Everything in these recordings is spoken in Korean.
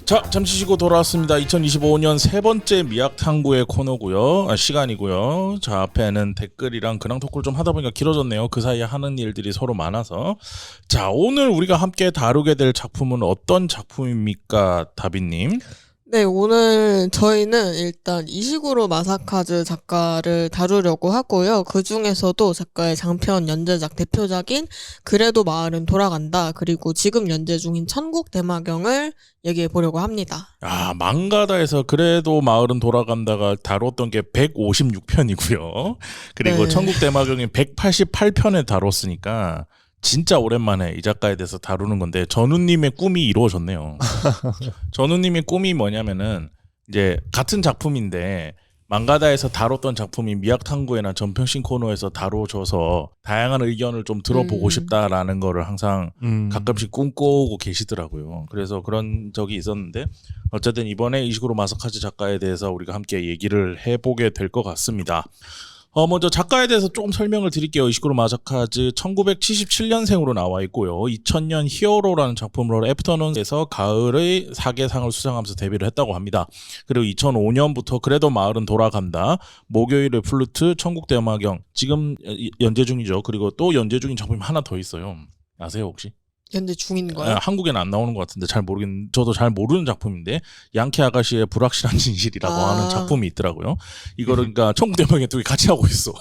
자, 잠시 쉬고 돌아왔습니다. 2025년 세 번째 미학 탐구의 코너고요. 시간이고요. 자, 앞에는 댓글이랑 근황 토크를 좀 하다 보니까 길어졌네요. 그 사이에 하는 일들이 서로 많아서. 자, 오늘 우리가 함께 다루게 될 작품은 어떤 작품입니까, 다비님? 네, 오늘 저희는 일단 이시구로 마사카즈 작가를 다루려고 하고요. 그 중에서도 작가의 장편 연재작 대표작인 그래도 마을은 돌아간다, 그리고 지금 연재 중인 천국 대마경을 얘기해 보려고 합니다. 아, 망가다에서 그래도 마을은 돌아간다가 다뤘던 게 156편이고요. 그리고 네. 천국 대마경이 188편에 다뤘으니까 진짜 오랜만에 이 작가에 대해서 다루는 건데, 전우님의 꿈이 이루어졌네요. 전우님의 꿈이 뭐냐면은 이제 같은 작품인데 망가다에서 다뤘던 작품이 미학탐구회나 전평신 코너에서 다뤄져서 다양한 의견을 좀 들어보고 싶다라는 거를 항상 가끔씩 꿈꿔오고 계시더라고요. 그래서 그런 적이 있었는데 어쨌든 이번에 이시구로 마사카즈 작가에 대해서 우리가 함께 얘기를 해보게 될 것 같습니다. 먼저 작가에 대해서 조금 설명을 드릴게요. 이시구로 마사카즈 1977년생으로 나와 있고요. 2000년 히어로라는 작품으로 애프터눈에서 가을의 사계상을 수상하면서 데뷔를 했다고 합니다. 그리고 2005년부터 그래도 마을은 돌아간다, 목요일의 플루트, 천국 대마경, 지금 연재 중이죠. 그리고 또 연재 중인 작품이 하나 더 있어요. 아세요 혹시? 연재 중인 거예요? 한국에는 안 나오는 것 같은데 저도 잘 모르는 작품인데 양키 아가씨의 불확실한 진실이라고 하는 작품이 있더라고요. 이거를 그러니까 천국 대마경 두 개 같이 하고 있어.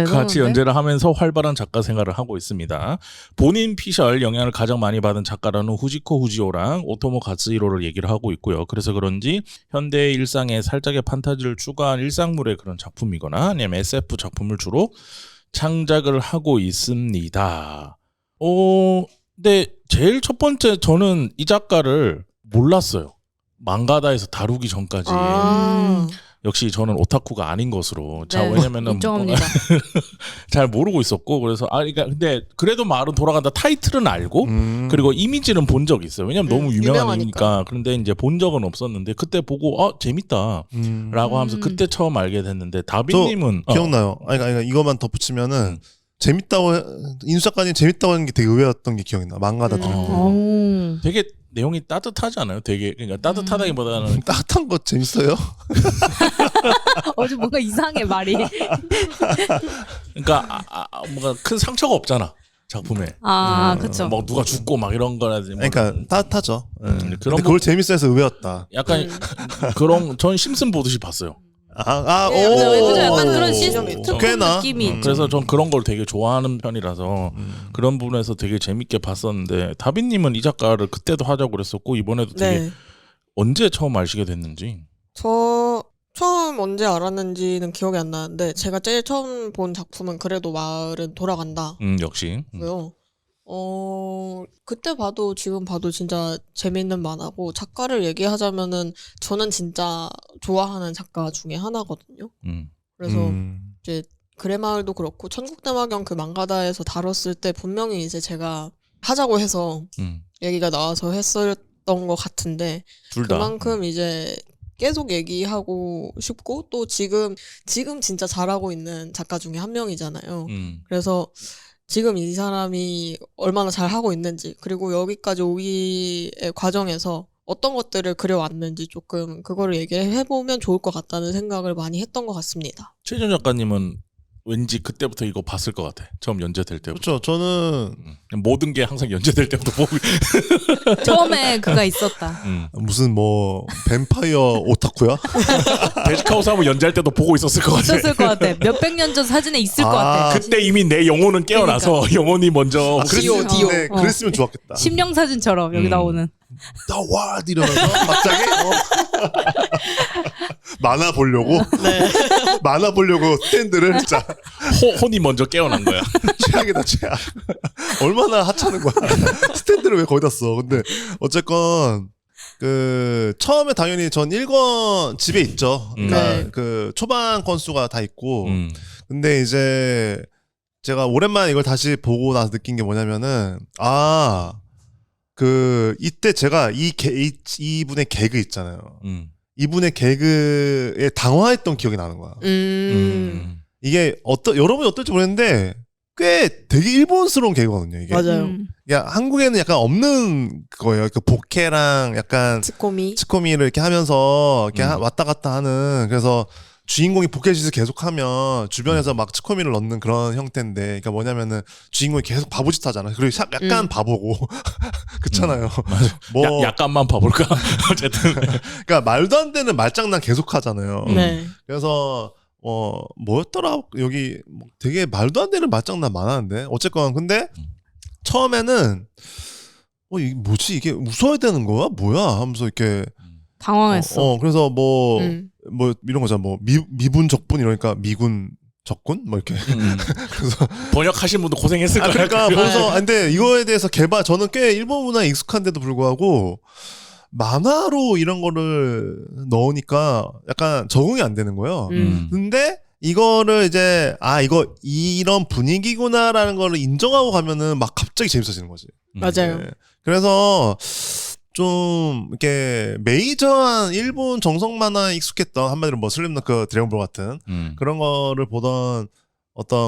같이 연재를 하면서 활발한 작가 생활을 하고 있습니다. 본인 피셜 영향을 가장 많이 받은 작가라는 후지코 후지오랑 오토모 가츠히로를 얘기를 하고 있고요. 그래서 그런지 현대의 일상에 살짝의 판타지를 추가한 일상물의 그런 작품이거나 아니면 SF 작품을 주로 창작을 하고 있습니다. 근데 제일 첫 번째 저는 이 작가를 몰랐어요. 망가다에서 다루기 전까지. 역시 저는 오타쿠가 아닌 것으로. 자, 네, 왜냐면은 인정합니다. 잘 모르고 있었고, 그래서 그러니까 근데 그래도 마을은 돌아간다 타이틀은 알고, 그리고 이미지는 본 적이 있어요. 왜냐면 너무 유명하니까. 그런데 이제 본 적은 없었는데 그때 보고 재밌다라고 하면서 그때 처음 알게 됐는데, 다비님은 기억나요. 아니 이거만 덧붙이면은 재밌다고 인수 작가님 재밌다고 하는 게 되게 의외였던 게 기억이 나. 망가다 들을 때. 되게 내용이 따뜻하지 않아요? 되게 그러니까 따뜻하다기보다는 따뜻한 거 재밌어요? 어제 뭔가 이상해 말이. 그러니까 뭔가 큰 상처가 없잖아 작품에. 그쵸. 뭐 누가 죽고 막 이런 거라든지. 그러니까 따뜻하죠. 그런 근데 그걸 재밌어해서 의외였다. 약간 그런 전 심슨 보듯이 봤어요. 그죠. 약간 그런 시스템 꽤나. 느낌이 있죠. 그래서 전 그런 걸 되게 좋아하는 편이라서 그런 부분에서 되게 재밌게 봤었는데, 다비님은 이 작가를 그때도 하자고 그랬었고 이번에도 되게 네. 언제 처음 아시게 됐는지. 저 처음 언제 알았는지는 기억이 안 나는데 제가 제일 처음 본 작품은 그래도 마을은 돌아간다. 역시. 고요. 그때 봐도 지금 봐도 진짜 재밌는 만화고, 작가를 얘기하자면은 저는 진짜 좋아하는 작가 중에 하나거든요. 그래서 이제 그래마을도 그렇고 천국대마경 그 망가다에서 다뤘을 때 분명히 이제 제가 하자고 해서 얘기가 나와서 했었던 것 같은데, 둘 다. 그만큼 이제 계속 얘기하고 싶고, 또 지금 진짜 잘하고 있는 작가 중에 한 명이잖아요. 그래서 지금 이 사람이 얼마나 잘하고 있는지, 그리고 여기까지 오기의 과정에서 어떤 것들을 그려왔는지 조금 그거를 얘기해보면 좋을 것 같다는 생각을 많이 했던 것 같습니다. 최준 작가님은 왠지 그때부터 이거 봤을 것 같아. 처음 연재될 때부터. 그렇죠. 저는 모든 게 항상 연재될 때부터 보고. 처음에 그가 있었다. 무슨 뭐 뱀파이어 오타쿠야? 데지카우스 하면 연재할 때도 보고 있었을 것 같아. 있었을 것 같아. 몇백 년 전 사진에 있을 것 같아. 그때 이미 내 영혼은 깨어나서 영혼이 먼저. 디오. 네, 그랬으면 좋았겠다. 심령 사진처럼 여기 나오는. 나와 이러면서 갑자기 만화 보려고 만화 보려고 스탠드를 진짜 혼이 먼저 깨어난 거야. 최악이다 최악. 얼마나 하찮은 거야. 스탠드를 왜 거기다 써. 근데 어쨌건 그 처음에 당연히 전 1권 집에 있죠. 그러니까 그 초반 건수가 다 있고. 근데 이제 제가 오랜만에 이걸 다시 보고 나서 느낀 게 뭐냐면은 이때 제가 이분의 개그 있잖아요. 이분의 개그에 당황했던 기억이 나는 거야. 음. 이게 여러분이 어떨지 모르겠는데 꽤 되게 일본스러운 개그거든요. 이게. 맞아요. 야, 한국에는 약간 없는 그거예요. 그 보케랑 약간 치코미를 이렇게 하면서 이렇게 왔다 갔다 하는. 그래서 주인공이 보케짓을 계속하면 주변에서 막 치코미를 넣는 그런 형태인데, 그러니까 뭐냐면은 주인공이 계속 바보짓 하잖아요. 그리고 약간 바보고 그렇잖아요. 뭐 약간만 봐볼까. 어쨌든 그러니까 말도 안 되는 말장난 계속 하잖아요. 네. 그래서 뭐였더라? 여기 되게 말도 안 되는 말장난 많았는데 어쨌건 근데 처음에는 이게 뭐지? 이게 웃어야 되는 거야? 뭐야? 하면서 이렇게 당황했어. 그래서 뭐 이런 거잖아. 뭐 미분 적분 이러니까 미군 적군 뭐 이렇게 그래서 번역하신 분도 고생했을 거야. 그러니까 보면서 근데 이거에 대해서 저는 꽤 일본 문화에 익숙한데도 불구하고 만화로 이런 거를 넣으니까 약간 적응이 안 되는 거예요. 근데 이거를 이제 이거 이런 분위기구나라는 거를 인정하고 가면은 막 갑자기 재밌어지는 거지. 맞아요. 네. 그래서 좀 이렇게 메이저한 일본 정석 만화에 익숙했던 한마디로 뭐 슬램덩크, 드래곤볼 같은 그런 거를 보던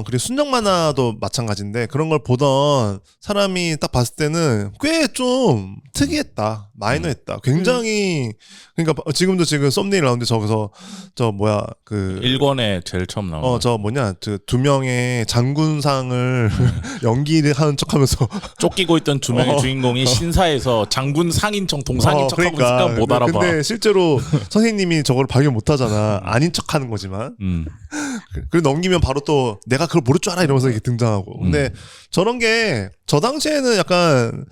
그리고 순정 만화도 마찬가지인데 그런 걸 보던 사람이 딱 봤을 때는 꽤 좀 특이했다. 마이너했다. 굉장히 그러니까 지금 썸네일 나오는데 저기서 그 1권에 제일 처음 나온 두 명의 장군상을 연기를 하는 척하면서 쫓기고 있던 두 명의 주인공이 신사에서 장군 상인 척 동상인 척하고 있으니까 못 알아봐. 근데 실제로 선생님이 저걸 발견 못 하잖아. 아닌 척하는 거지만. 그리고 넘기면 바로 또 내가 그걸 모를 줄 알아 이러면서 이렇게 등장하고. 근데 저런 게 저 당시에는 약간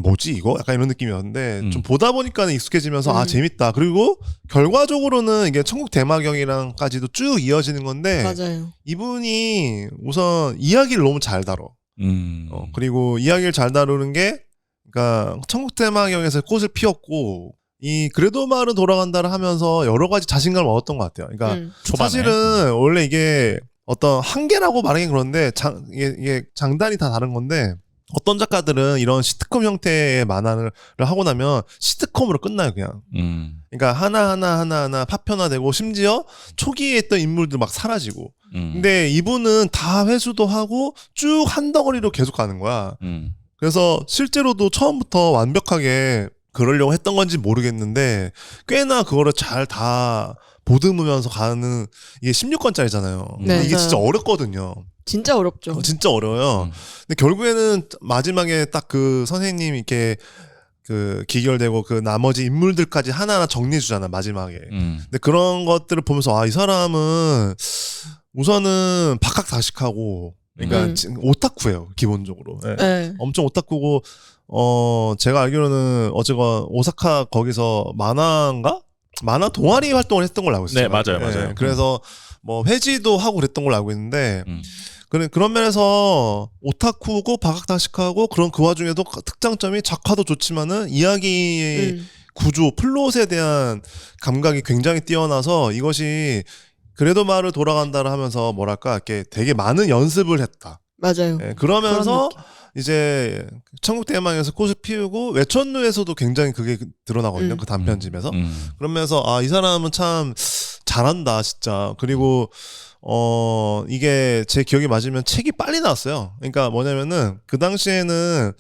뭐지 이거? 약간 이런 느낌이었는데 좀 보다 보니까 익숙해지면서 재밌다. 그리고 결과적으로는 이게 천국 대마경이랑까지도 쭉 이어지는 건데 맞아요. 이분이 우선 이야기를 너무 잘 다뤄. 그리고 이야기를 잘 다루는 게 그러니까 천국 대마경에서 꽃을 피웠고 그래도 말은 돌아간다를 하면서 여러 가지 자신감을 얻었던 것 같아요. 그러니까 사실은 원래 이게 어떤 한계라고 말하긴 그런데 이게 장단이 다 다른 건데 어떤 작가들은 이런 시트콤 형태의 만화를 하고 나면 시트콤으로 끝나요, 그냥. 그러니까 하나 파편화되고 심지어 초기에 했던 인물들 막 사라지고. 근데 이분은 다 회수도 하고 쭉 한 덩어리로 계속 가는 거야. 그래서 실제로도 처음부터 완벽하게 그러려고 했던 건지 모르겠는데 꽤나 그거를 잘 다 보듬으면서 가는 이게 16권짜리잖아요. 네, 이게 진짜 어렵거든요. 진짜 어렵죠. 진짜 어려워요. 근데 결국에는 마지막에 딱 그 선생님이 이렇게 그 기결되고 그 나머지 인물들까지 하나하나 정리해 주잖아, 마지막에. 근데 그런 것들을 보면서 이 사람은 우선은 박학다식하고 그러니까 오타쿠예요, 기본적으로. 네. 네. 엄청 오타쿠고 제가 알기로는 어제가 오사카 거기서 만화 동아리 활동을 했던 걸로 알고 있어요. 네, 맞아요. 그래서 뭐 회지도 하고 그랬던 걸로 알고 있는데 그런 면에서 오타쿠고 박학다식하고 그 와중에도 특장점이 작화도 좋지만은 이야기 구조, 플롯에 대한 감각이 굉장히 뛰어나서 이것이 그래도 말을 돌아간다를 하면서 뭐랄까 이렇게 되게 많은 연습을 했다. 맞아요. 네, 그러면서 이제 천국 대망에서 꽃을 피우고 외천루에서도 굉장히 그게 드러나거든요. 그 단편집에서. 그러면서 이 사람은 참 잘한다 진짜. 그리고 이게 제 기억이 맞으면 책이 빨리 나왔어요. 그러니까 뭐냐면은 그 당시에는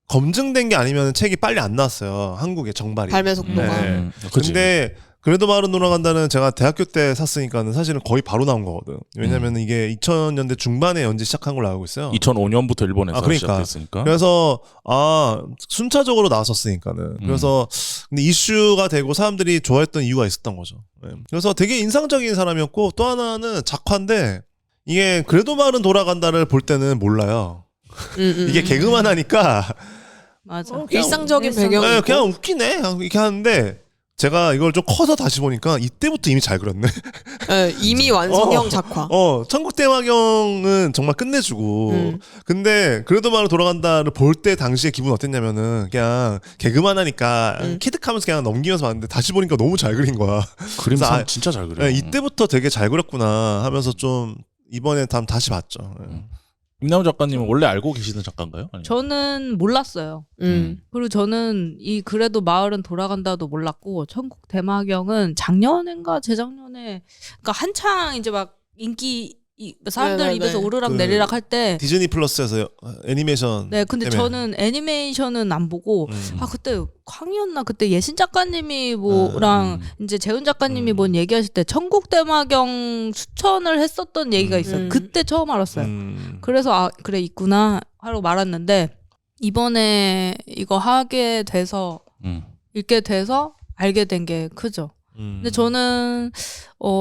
검증된 게 아니면 책이 빨리 안 나왔어요. 한국의 정발이. 발매 속도가. 네. 근데 그래도 말은 돌아간다는 제가 대학교 때 샀으니까는 사실은 거의 바로 나온 거거든. 왜냐면 이게 2000년대 중반에 연재 시작한 걸로 알고 있어요. 2005년부터 일본에서 그러니까. 시작됐으니까. 그래서 순차적으로 나왔었으니까는. 그래서 근데 이슈가 되고 사람들이 좋아했던 이유가 있었던 거죠. 네. 그래서 되게 인상적인 사람이었고 또 하나는 작화인데 이게 그래도 말은 돌아간다를 볼 때는 몰라요. 이게 개그만 하니까 맞아. 일상적인 배경. 네, 그냥 웃기네 이렇게 하는데 제가 이걸 좀 커서 다시 보니까 이때부터 이미 잘 그렸네. 네, 이미 완성형 작화. 천국대마경은 정말 끝내주고. 근데 그래도 말로 돌아간다를 볼 때 당시에 기분 어땠냐면은 그냥 개그만 하니까 키득하면서 그냥 넘기면서 봤는데 다시 보니까 너무 잘 그린 거야. 그림상 진짜 잘 그려요. 이때부터 되게 잘 그렸구나 하면서 좀 이번에 다시 봤죠. 임나무 작가님은 원래 알고 계시는 작가인가요? 아니면? 저는 몰랐어요. 그리고 저는 이 그래도 마을은 돌아간다도 몰랐고 천국 대마경은 작년인가 재작년에 그러니까 한창 이제 막 인기 사람들 네네네. 입에서 오르락 그 내리락 할 때 디즈니 플러스에서 애니메이션. 네, 근데 때문에. 저는 애니메이션은 안 보고 그때 광이었나 그때 예신 작가님이 뭐랑 이제 재훈 작가님이 뭔 얘기하실 때 천국대마경 추천을 했었던 얘기가 있어요. 그때 처음 알았어요. 그래서 아 그래 있구나 하고 말았는데 이번에 이거 하게 돼서 읽게 돼서 알게 된 게 크죠. 근데 저는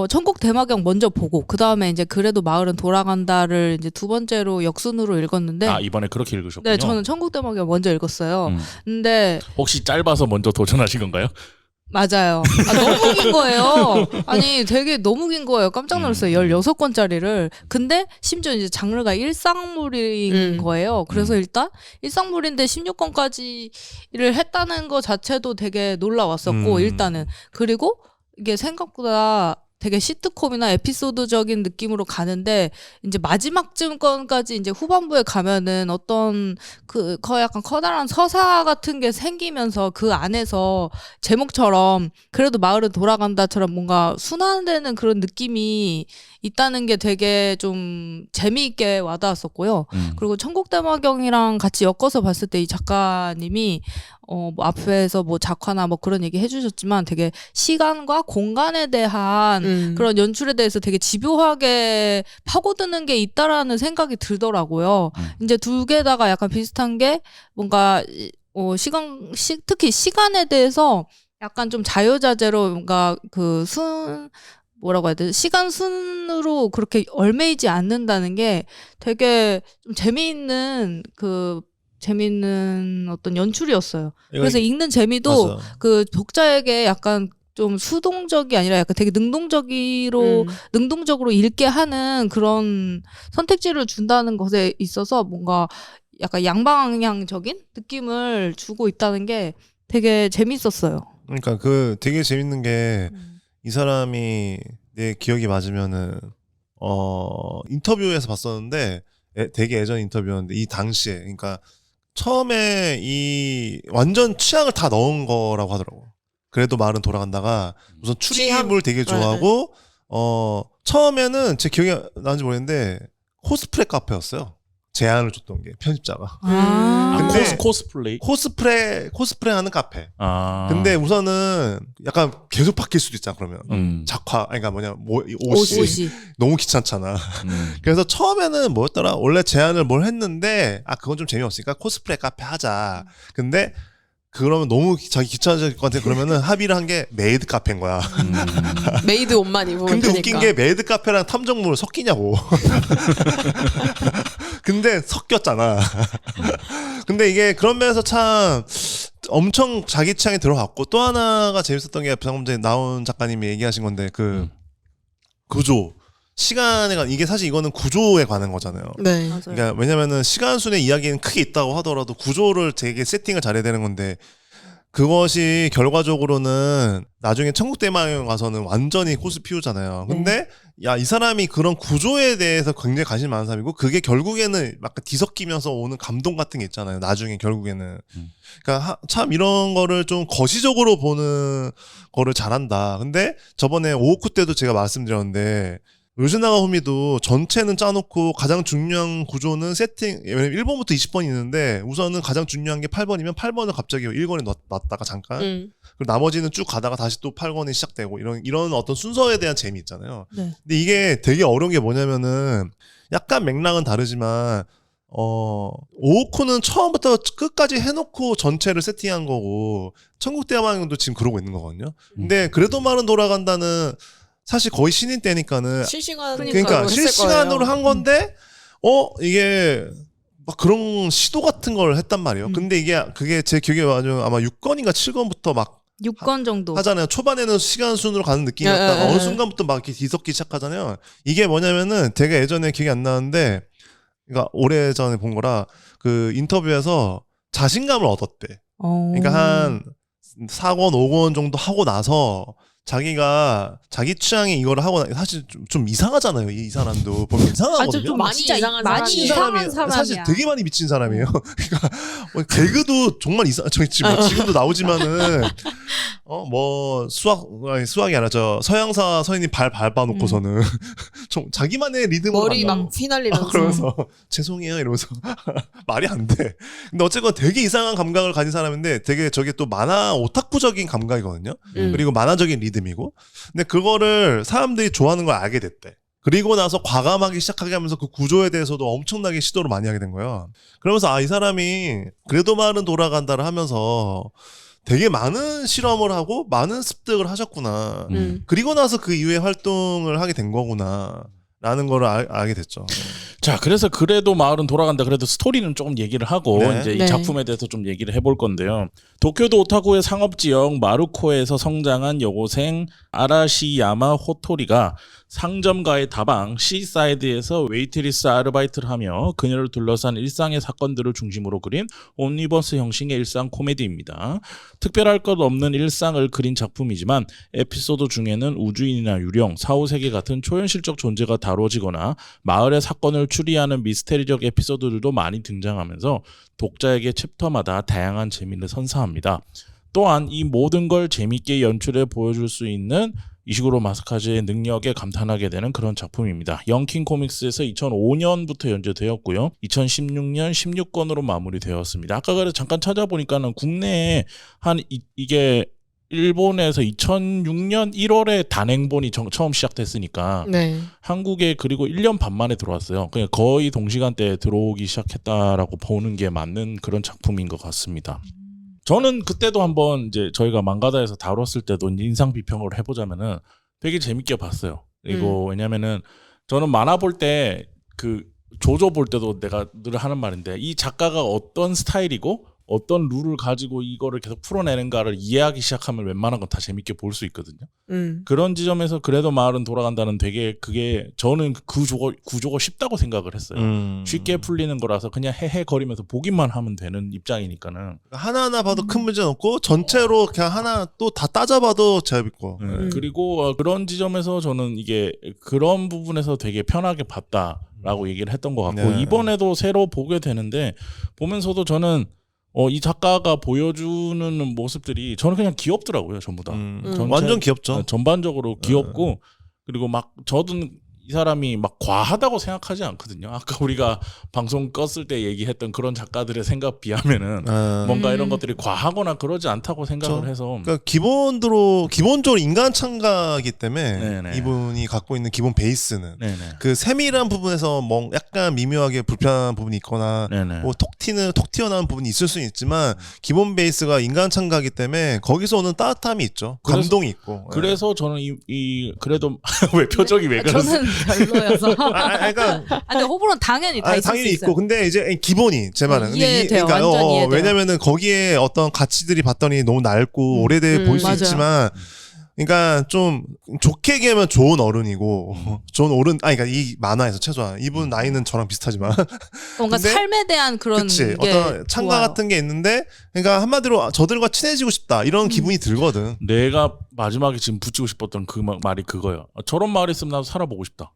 천국 대마경 먼저 보고 그 다음에 이제 그래도 마을은 돌아간다를 이제 두 번째로 역순으로 읽었는데 아 이번에 그렇게 읽으셨군요. 네 저는 천국 대마경 먼저 읽었어요. 근데 혹시 짧아서 먼저 도전하신 건가요? 맞아요. 너무 긴 거예요. 아니 되게 너무 긴 거예요. 깜짝 놀랐어요. 16권짜리를. 근데 심지어 이제 장르가 일상물인 거예요. 그래서 일단 일상물인데 16권까지를 했다는 거 자체도 되게 놀라웠었고 일단은. 그리고 이게 생각보다 되게 시트콤이나 에피소드적인 느낌으로 가는데 이제 마지막쯤 건까지 이제 후반부에 가면은 어떤 거의 약간 커다란 서사 같은 게 생기면서 그 안에서 제목처럼 그래도 마을은 돌아간다처럼 뭔가 순환되는 그런 느낌이 있다는 게 되게 좀 재미있게 와닿았었고요. 그리고 천국대마경이랑 같이 엮어서 봤을 때 이 작가님이 뭐 앞에서 뭐 작화나 뭐 그런 얘기 해주셨지만 되게 시간과 공간에 대한 그런 연출에 대해서 되게 집요하게 파고드는 게 있다라는 생각이 들더라고요. 이제 두 개다가 약간 비슷한 게 뭔가 특히 시간에 대해서 약간 좀 자유자재로 뭔가 뭐라고 해야 되지? 시간 순으로 그렇게 얽매이지 않는다는 게 되게 좀 재미있는 어떤 연출이었어요. 그래서 읽는 재미도 맞아. 그 독자에게 약간 좀 수동적이 아니라 약간 되게 능동적으로 읽게 하는 그런 선택지를 준다는 것에 있어서 뭔가 약간 양방향적인 느낌을 주고 있다는 게 되게 재밌었어요. 그러니까 되게 재밌는 게 이 사람이 내 기억이 맞으면은 인터뷰에서 봤었는데 되게 예전 인터뷰였는데 이 당시에 그러니까 처음에 이 완전 취향을 다 넣은 거라고 하더라고. 그래도 마을은 돌아간다가 우선 추리물 되게 좋아하고 처음에는 제 기억이 나는지 모르겠는데 코스프레 카페였어요. 제안을 줬던 게 편집자가. 근데 코스프레 하는 카페. 근데 우선은 약간 계속 바뀔 수도 있잖아. 그러면 작화 그러니까 옷이 너무 귀찮잖아. 그래서 처음에는 뭐였더라? 원래 제안을 뭘 했는데 그건 좀 재미없으니까 코스프레 카페 하자. 근데 그러면 너무 자기 귀찮아질 것 같아. 그러면은 합의를 한 게 메이드 카페인 거야. 메이드 옷만 입으면 근데 되니까. 웃긴 게 메이드 카페랑 탐정물 섞이냐고. 근데 섞였잖아. 근데 이게 그런 면에서 참 엄청 자기 취향에 들어갔고 또 하나가 재밌었던 게 방금 전에 나온 작가님이 얘기하신 건데 구조. 시간에 관한 이게 사실 이거는 구조에 관한 거잖아요. 네. 맞아요. 그러니까 왜냐면은 시간 순의 이야기는 크게 있다고 하더라도 구조를 되게 세팅을 잘해야 되는 건데 그것이 결과적으로는 나중에 천국대마경 가서는 완전히 꽃을 피우잖아요. 근데 이 사람이 그런 구조에 대해서 굉장히 관심이 많은 사람이고 그게 결국에는 막 뒤섞이면서 오는 감동 같은 게 있잖아요. 나중에 결국에는. 그러니까 참 이런 거를 좀 거시적으로 보는 거를 잘한다. 근데 저번에 오호쿠 때도 제가 말씀드렸는데 요시나가 후미도 전체는 짜놓고 가장 중요한 구조는 세팅, 왜냐면 1번부터 20번이 있는데 우선은 가장 중요한 게 8번이면 8번을 갑자기 1권에 놨다가 잠깐 그리고 나머지는 쭉 가다가 다시 또 8권이 시작되고 이런 어떤 순서에 대한 재미 있잖아요. 네. 근데 이게 되게 어려운 게 뭐냐면은 약간 맥락은 다르지만 오호쿠는 처음부터 끝까지 해놓고 전체를 세팅한 거고 천국대마경도 지금 그러고 있는 거거든요. 근데 그래도 말은 돌아간다는 사실 거의 신인 때니까는 그러니까 실시간으로 한 건데 이게 막 그런 시도 같은 걸 했단 말이에요. 근데 그게 제 기억에 맞으면 아마 6권인가 7권부터 막 6권 정도 하잖아요. 초반에는 시간 순으로 가는 느낌이었다가 어느 순간부터 막 이렇게 뒤섞기 시작하잖아요. 이게 뭐냐면은 되게 예전에 기억이 안 나는데 그러니까 오래전에 본 거라 그 인터뷰에서 자신감을 얻었대. 그러니까 한 4권 5권 정도 하고 나서 자기가 자기 취향이 이거를 하고 사실 좀 이상하잖아요. 이 사람도 보면 이상하거든요. 좀 많이 이상한 사람이야. 사실 되게 많이 미친 사람이에요. 그러니까 개그도 정말 지금도 나오지만은 뭐 수학이 아니라 저 서양사 선생님 발 밟아놓고서는 좀 자기만의 리듬으로 머리 간다고. 막 휘날리면서. 그러면서 죄송해요 이러면서 말이 안 돼. 근데 어쨌건 되게 이상한 감각을 가진 사람인데 되게 저게 또 만화 오타쿠적인 감각이거든요. 그리고 만화적인 리듬이고. 근데 그거를 사람들이 좋아하는 걸 알게 됐대. 그리고 나서 과감하게 시작하게 하면서 그 구조에 대해서도 엄청나게 시도를 많이 하게 된 거예요. 그러면서 이 사람이 그래도 말은 돌아간다를 하면서 되게 많은 실험을 하고 많은 습득을 하셨구나. 그리고 나서 그 이후에 활동을 하게 된 거구나. 라는 거를 알게 됐죠. 자, 그래서 그래도 마을은 돌아간다. 그래도 스토리는 조금 얘기를 하고 네. 이제 네. 이 작품에 대해서 좀 얘기를 해볼 건데요. 도쿄도 오타쿠의 상업지역 마루코에서 성장한 여고생 아라시야마 호토리가 상점가의 다방 시사이드에서 웨이트리스 아르바이트를 하며 그녀를 둘러싼 일상의 사건들을 중심으로 그린 옴니버스 형식의 일상 코미디입니다. 특별할 것 없는 일상을 그린 작품이지만 에피소드 중에는 우주인이나 유령, 사후세계 같은 초현실적 존재가 다뤄지거나 마을의 사건을 추리하는 미스테리적 에피소드들도 많이 등장하면서 독자에게 챕터마다 다양한 재미를 선사합니다. 또한 이 모든 걸 재밌게 연출해 보여줄 수 있는 이시구로 마사카즈의 능력에 감탄하게 되는 그런 작품입니다. 영킹 코믹스에서 2005년부터 연재되었고요. 2016년 16권으로 마무리되었습니다. 아까 그래서 잠깐 찾아보니까는 국내에 이게 일본에서 2006년 1월에 단행본이 처음 시작됐으니까 네. 한국에 그리고 1년 반 만에 들어왔어요. 그냥 거의 동시간대에 들어오기 시작했다라고 보는 게 맞는 그런 작품인 것 같습니다. 저는 그때도 한번 이제 저희가 망가다에서 다뤘을 때도 인상 비평을 해보자면은 되게 재밌게 봤어요. 그리고 왜냐면은 저는 만화 볼 때 그 조조 볼 때도 내가 늘 하는 말인데 이 작가가 어떤 스타일이고 어떤 룰을 가지고 이거를 계속 풀어내는가를 이해하기 시작하면 웬만한 건 다 재밌게 볼 수 있거든요. 그런 지점에서 그래도 마을은 돌아간다는 되게 그게 저는 구조가 쉽다고 생각을 했어요. 쉽게 풀리는 거라서 그냥 헤헤거리면서 보기만 하면 되는 입장이니까는 하나하나 봐도 큰 문제는 없고 전체로 그냥 하나 또 다 따져봐도 재밌고. 그리고 그런 지점에서 저는 이게 그런 부분에서 되게 편하게 봤다라고 얘기를 했던 것 같고 네. 이번에도 새로 보게 되는데 보면서도 저는 이 작가가 보여주는 모습들이 저는 그냥 귀엽더라고요, 전부 다. 완전 귀엽죠. 전반적으로 귀엽고 그리고 막 저도 이 사람이 막 과하다고 생각하지 않거든요. 아까 우리가 방송 껐을 때 얘기했던 그런 작가들의 생각 비하면은 뭔가 이런 것들이 과하거나 그러지 않다고 생각을 해서 그러니까 기본적으로 인간 참가이기 때문에 네네. 이분이 갖고 있는 기본 베이스는 네네. 그 세밀한 부분에서 뭐 약간 미묘하게 불편한 부분이 있거나 네네. 뭐 톡 튀어나온 부분이 있을 수는 있지만 기본 베이스가 인간 참가이기 때문에 거기서 오는 따뜻함이 있죠. 감동이 있고. 그래서 저는 그래도 왜 표정이 왜 그러세요? 저는 별로여서. 그러니까 근데 호불호는 당연히 다 있을 당연히 수 있어요. 있고 근데 이제 기본이 제 말은 근데 이해돼요. 그러니까 완전 이해돼요. 왜냐면은 거기에 어떤 가치들이 봤더니 너무 낡고 오래돼 보일 수 맞아요. 있지만 그러니까 좀 좋게 얘기하면 좋은 어른이고 좋은 어른 그러니까 이 만화에서 최소한 이분 나이는 저랑 비슷하지만 뭔가 근데 삶에 대한 그런 그치 게 어떤 참가 좋아요. 같은 게 있는데 그러니까 한마디로 저들과 친해지고 싶다 이런 기분이 들거든. 내가 마지막에 지금 붙이고 싶었던 그 말이 그거예요. 저런 마을 있으면 나도 살아보고 싶다.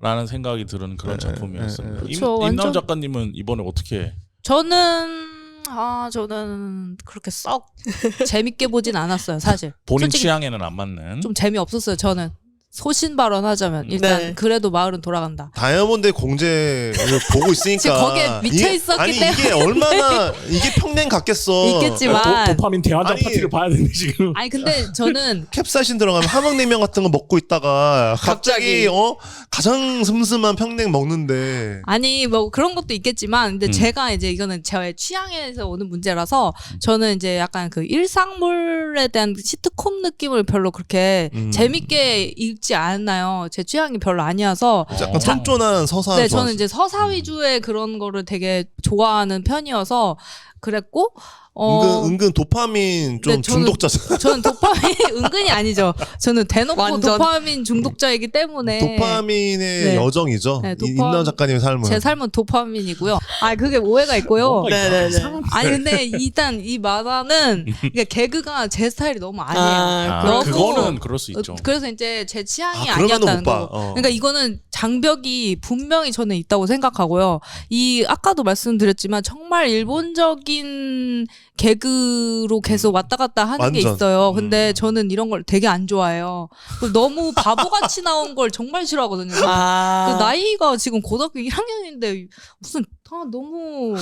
라는 생각이 드는 그런 작품이었습니다. 그쵸, 임남 완전- 작가님은 이번에 어떻게? 저는 그렇게 썩 재밌게 보진 않았어요, 사실. 본인 솔직히 취향에는 안 맞는. 좀 재미없었어요, 저는. 소신 발언하자면 일단 네. 그래도 마을은 돌아간다. 다이아몬드의 공제를 보고 있으니까 지금 거기에 미쳐 있었기 아니 때문에. 이게 얼마나 이게 평냉 같겠어. 있겠지만. 도파민 대환장 아니, 파티를 봐야 되는데 지금. 아니 근데 저는 캡사이신 들어가면 함흥냉면 같은 거 먹고 있다가 갑자기 가장 슴슴한 평냉 먹는데 아니 뭐 그런 것도 있겠지만 근데 제가 이제 이거는 제 취향에서 오는 문제라서 저는 이제 약간 그 일상물에 대한 시트콤 느낌을 별로 그렇게 재밌게 읽지 않나요. 제 취향이 별로 아니어서 약간 쫀쫀한 서사. 네, 저는 이제 서사 위주의 그런 거를 되게 좋아하는 편이어서 그랬고 은근 도파민 좀 네, 중독자잖아. 저는 도파민 은근히 아니죠. 저는 대놓고 완전. 도파민 중독자이기 때문에 도파민의 네. 여정이죠. 네, 임남 작가님의 삶은. 제 삶은 도파민이고요. 아 그게 오해가 있고요. 네네네. 아니 근데 일단 이 만화는 이게 개그가 제 스타일이 너무 아니에요. 아, 너무- 그거는 그럴 수 있죠. 그래서 이제 제 취향이 그러면은 아니었다는 못 봐. 거고. 그러니까 이거는 장벽이 분명히 저는 있다고 생각하고요. 이 아까도 말씀드렸지만 정말 일본적인 개그로 계속 왔다 갔다 하는 게 완전. 있어요. 근데 저는 이런 걸 되게 안 좋아해요. 너무 바보같이 나온 걸 정말 싫어하거든요. 그 나이가 지금 고등학교 1학년인데 무슨 너무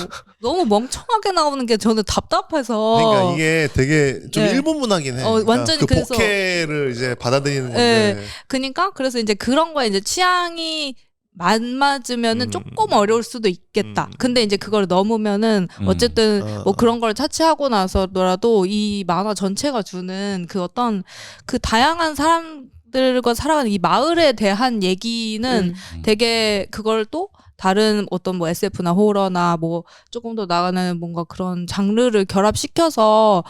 멍청하게 나오는 게 저는 답답해서. 그러니까 이게 되게 좀 네. 일본 문화긴 해. 그러니까 완전히 그 그래서 복해를 이제 받아들이는 건데. 그러니까 그래서 이제 그런 거에 이제 취향이 안 맞으면은 조금 어려울 수도 있겠다. 근데 이제 그걸 넘으면은 어쨌든 뭐 그런 걸 차치하고 나서더라도 이 만화 전체가 주는 그 어떤 그 다양한 사람들과 살아가는 이 마을에 대한 얘기는 되게 그걸 또 다른 어떤 뭐 SF나 호러나 뭐 조금 더 나가는 뭔가 그런 장르를 결합시켜서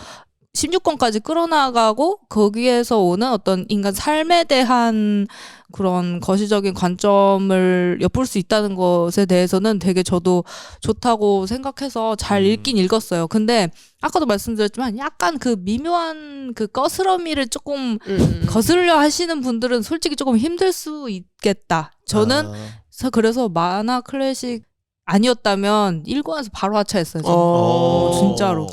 16권까지 끌어나가고 거기에서 오는 어떤 인간 삶에 대한 그런 거시적인 관점을 엿볼 수 있다는 것에 대해서는 되게 저도 좋다고 생각해서 잘 읽긴 읽었어요. 근데 아까도 말씀드렸지만 약간 그 미묘한 그 거스러미를 조금 거슬려 하시는 분들은 솔직히 조금 힘들 수 있겠다. 저는 그래서 만화 클래식 아니었다면 1권에서 바로 하차했어요. 진짜로.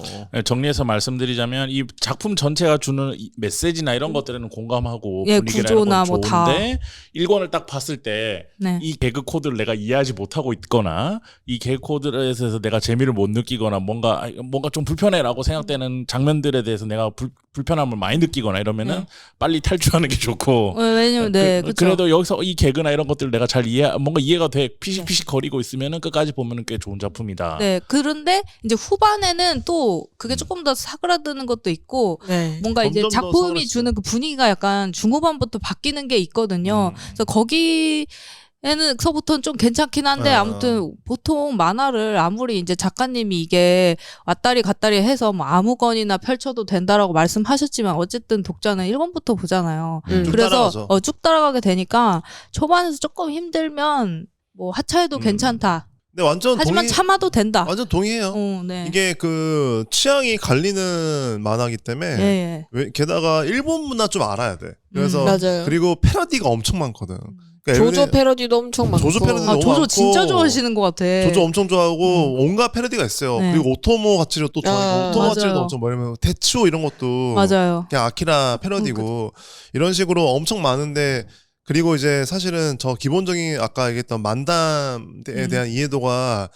정리해서 말씀드리자면 이 작품 전체가 주는 이 메시지나 이런 것들에는 공감하고 예, 분위기라는 구조나 건 뭐 다. 좋은데 1권을 딱 봤을 때 이 네. 개그 코드를 내가 이해하지 못하고 있거나 이 개그 코드에 대해서 내가 재미를 못 느끼거나 뭔가 좀 불편해라고 생각되는 장면들에 대해서 내가 불편함을 많이 느끼거나 이러면은 빨리 탈출하는 게 좋고. 왜냐면 그쵸. 그래도 여기서 이 개그나 이런 것들을 내가 잘 뭔가 이해가 돼 피식피식 거리고 있으면은 끝까지 보면은 꽤 좋은 작품이다. 네, 그런데 이제 후반에는 또 그게 조금 더 사그라드는 것도 있고 뭔가 이제 점점 더 작품이 사그라지죠. 주는 그 분위기가 약간 중후반부터 바뀌는 게 있거든요. 그래서 거기에는서부터는 좀 괜찮긴 한데 아무튼 보통 만화를 아무리 이제 작가님이 이게 왔다리 갔다리 해서 뭐 아무 권이나 펼쳐도 된다라고 말씀하셨지만 어쨌든 독자는 1권부터 보잖아요. 그래서 따라가죠. 쭉 따라가게 되니까 초반에서 조금 힘들면 뭐 하차해도 괜찮다. 근데 완전 하지만 참아도 된다. 완전 동의해요. 네. 이게 그 취향이 갈리는 만화기 때문에 예. 게다가 일본 문화 좀 알아야 돼. 그래서 맞아요. 그리고 패러디가 엄청 많거든. 그러니까 조조 패러디도 엄청 많고. 조조 패러디 너무 조조 많고, 진짜 좋아하시는 것 같아. 조조 엄청 좋아하고 온갖 패러디가 있어요. 네. 그리고 오토모 가치로 또 좋아하고 오토모 가치도 맞아요. 엄청 뭐냐면 대치오 이런 것도 맞아요. 그냥 아키라 패러디고 이런 식으로 엄청 많은데 그리고 이제 사실은 저 기본적인 아까 얘기했던 만담에 대한 이해도가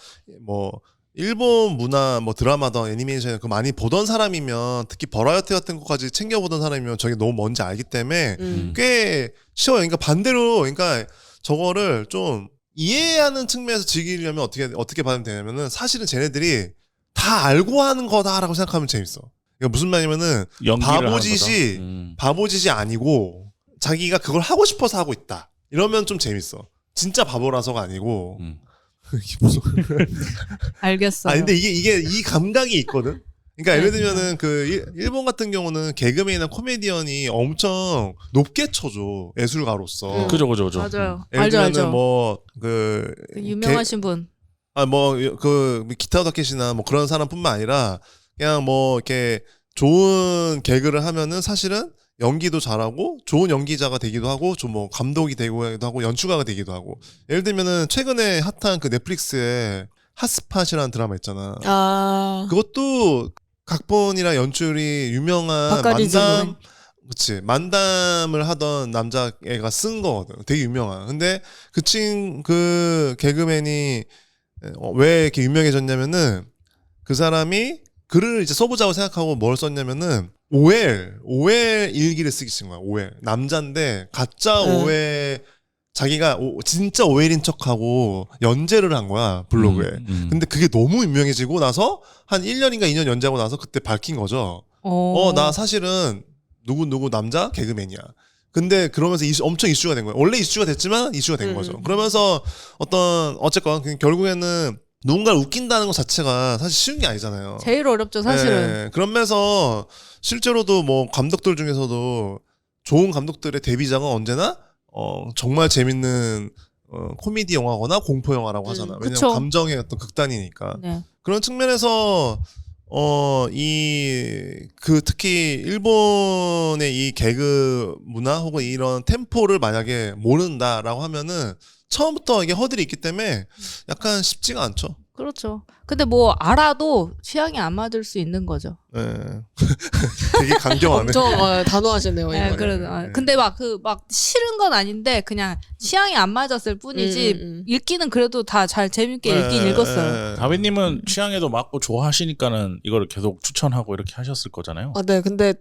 뭐 일본 문화 뭐 드라마든 애니메이션 그 많이 보던 사람이면 특히 버라이어티 같은 것까지 챙겨보던 사람이면 저게 너무 뭔지 알기 때문에 꽤 쉬워요. 그러니까 반대로 그러니까 저거를 좀 이해하는 측면에서 즐기려면 어떻게 받으면 되냐면은 사실은 쟤네들이 다 알고 하는 거다라고 생각하면 재밌어. 그러니까 무슨 말이냐면은 바보짓이 아니고 자기가 그걸 하고 싶어서 하고 있다. 이러면 좀 재밌어. 진짜 바보라서가 아니고. 이게 무슨 알겠어요. 근데 이게 이 감각이 있거든. 그러니까 예를 들면은 그 일본 같은 경우는 개그맨이나 코미디언이 엄청 높게 쳐줘 예술가로서. 그죠. 맞아요. 예를 들면은 알죠. 뭐 그 유명하신 분. 뭐 그 기타오 다케시나 뭐 그런 사람뿐만 아니라 그냥 뭐 이렇게 좋은 개그를 하면은 사실은 연기도 잘하고 좋은 연기자가 되기도 하고 좀 뭐 감독이 되기도 하고 연출가가 되기도 하고 예를 들면은 최근에 핫한 그 넷플릭스에 핫스팟이라는 드라마 있잖아. 그것도 각본이랑 연출이 유명한 만담을 하던 남자애가 쓴 거거든. 되게 유명한. 근데 그 개그맨이 왜 이렇게 유명해졌냐면은 그 사람이 글을 이제 써보자고 생각하고 뭘 썼냐면은 OL 일기를 쓰기 시작한 거야. OL 남자인데 가짜 OL 자기가 진짜 OL인 척하고 연재를 한 거야 블로그에. 근데 그게 너무 유명해지고 나서 한 1년인가 2년 연재하고 나서 그때 밝힌 거죠. 나 사실은 누구 남자 개그맨이야. 근데 그러면서 엄청 이슈가 된 거야. 원래 이슈가 됐지만 이슈가 된 거죠. 그러면서 어쨌건 결국에는 누군가를 웃긴다는 것 자체가 사실 쉬운 게 아니잖아요. 제일 어렵죠, 사실은. 네, 그러면서 실제로도 뭐 감독들 중에서도 좋은 감독들의 데뷔작은 언제나 정말 재밌는 코미디 영화거나 공포 영화라고 하잖아. 왜냐면 그쵸. 감정의 어떤 극단이니까. 네. 그런 측면에서 특히 일본의 이 개그 문화 혹은 이런 템포를 만약에 모른다라고 하면은 처음부터 이게 허들이 있기 때문에 약간 쉽지가 않죠. 그렇죠. 근데 뭐 알아도 취향이 안 맞을 수 있는 거죠. 예. 되게 강경하네. 엄청 단호하시네요. 네, 이번에. 그래. 근데 막 싫은 건 아닌데 그냥 취향이 안 맞았을 뿐이지 읽기는 그래도 다 잘 재밌게 읽긴 읽었어요. 다비님은 취향에도 맞고 좋아하시니까는 이거를 계속 추천하고 이렇게 하셨을 거잖아요. 네. 근데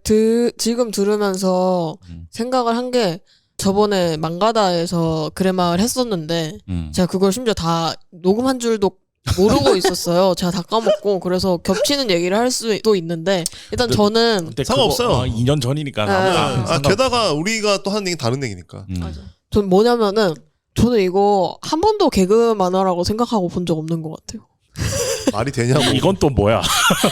지금 들으면서 생각을 한 게 저번에 망가다에서 그래마을 했었는데 제가 그걸 심지어 다 녹음한 줄도 모르고 있었어요. 제가 다 까먹고. 그래서 겹치는 얘기를 할 수도 있는데 일단 저는 그때 상관없어요. 2년 전이니까. 게다가 우리가 또 하는 얘기 다른 얘기니까. 맞아. 전 뭐냐면은 저는 이거 한 번도 개그 만화라고 생각하고 본 적 없는 것 같아요. 말이 되냐고. 이건 또 뭐야?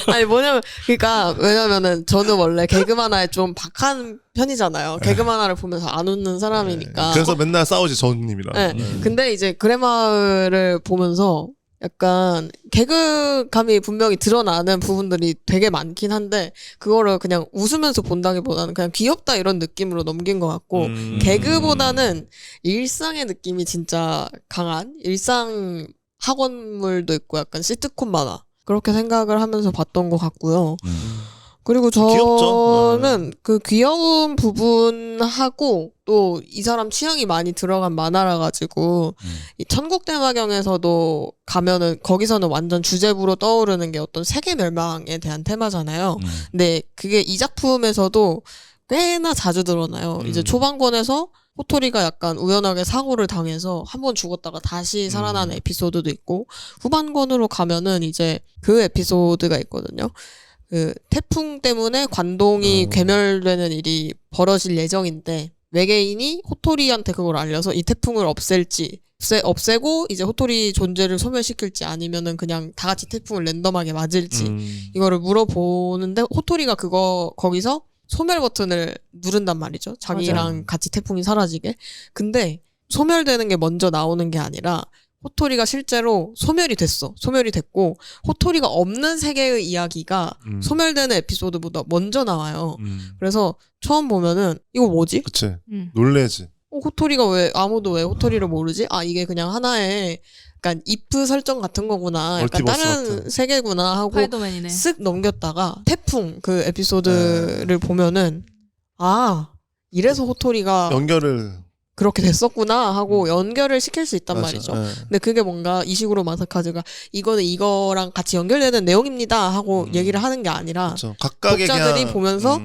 아니 뭐냐면 그러니까 왜냐면은 저는 원래 개그 만화에 좀 박한 편이잖아요. 개그 만화를 보면서 안 웃는 사람이니까. 그래서 맨날 싸우지 전님이랑. 네. 근데 이제 그래마을을 보면서 약간 개그감이 분명히 드러나는 부분들이 되게 많긴 한데 그거를 그냥 웃으면서 본다기보다는 그냥 귀엽다 이런 느낌으로 넘긴 것 같고 개그보다는 일상의 느낌이 진짜 강한 일상 학원물도 있고 약간 시트콤 만화 그렇게 생각을 하면서 봤던 것 같고요. 그리고 귀엽죠? 저는 그 귀여운 부분하고 또 이 사람 취향이 많이 들어간 만화라 가지고 이 천국대마경에서도 가면은 거기서는 완전 주제부로 떠오르는 게 어떤 세계 멸망에 대한 테마잖아요. 근데 그게 이 작품에서도 꽤나 자주 드러나요. 이제 초반권에서 호토리가 약간 우연하게 사고를 당해서 한 번 죽었다가 다시 살아나는 에피소드도 있고 후반권으로 가면은 이제 그 에피소드가 있거든요. 그 태풍 때문에 관동이 괴멸되는 일이 벌어질 예정인데 외계인이 호토리한테 그걸 알려서 이 태풍을 없앨지 없애고 이제 호토리 존재를 소멸시킬지 아니면은 그냥 다 같이 태풍을 랜덤하게 맞을지 이거를 물어보는데 호토리가 거기서 소멸 버튼을 누른단 말이죠. 자기랑 맞아요. 같이 태풍이 사라지게. 근데 소멸되는 게 먼저 나오는 게 아니라 호토리가 실제로 소멸이 됐어. 소멸이 됐고 호토리가 없는 세계의 이야기가 소멸되는 에피소드보다 먼저 나와요. 그래서 처음 보면은 이거 뭐지? 그치. 놀래지. 호토리가 아무도 왜 호토리를 모르지? 아 이게 그냥 하나의 약간 if 설정 같은 거구나. 약간 멀티버스 다른 같은. 세계구나 하고 파이더맨이네. 쓱 넘겼다가 태풍 그 에피소드를 보면은 아 이래서 호토리가 연결을. 그렇게 됐었구나 하고 연결을 시킬 수 있단 맞아. 말이죠. 네. 근데 그게 뭔가 이식으로 마사카즈가 이거는 이거랑 같이 연결되는 내용입니다 하고 얘기를 하는 게 아니라 그렇죠. 각각의 독자들이 그냥, 보면서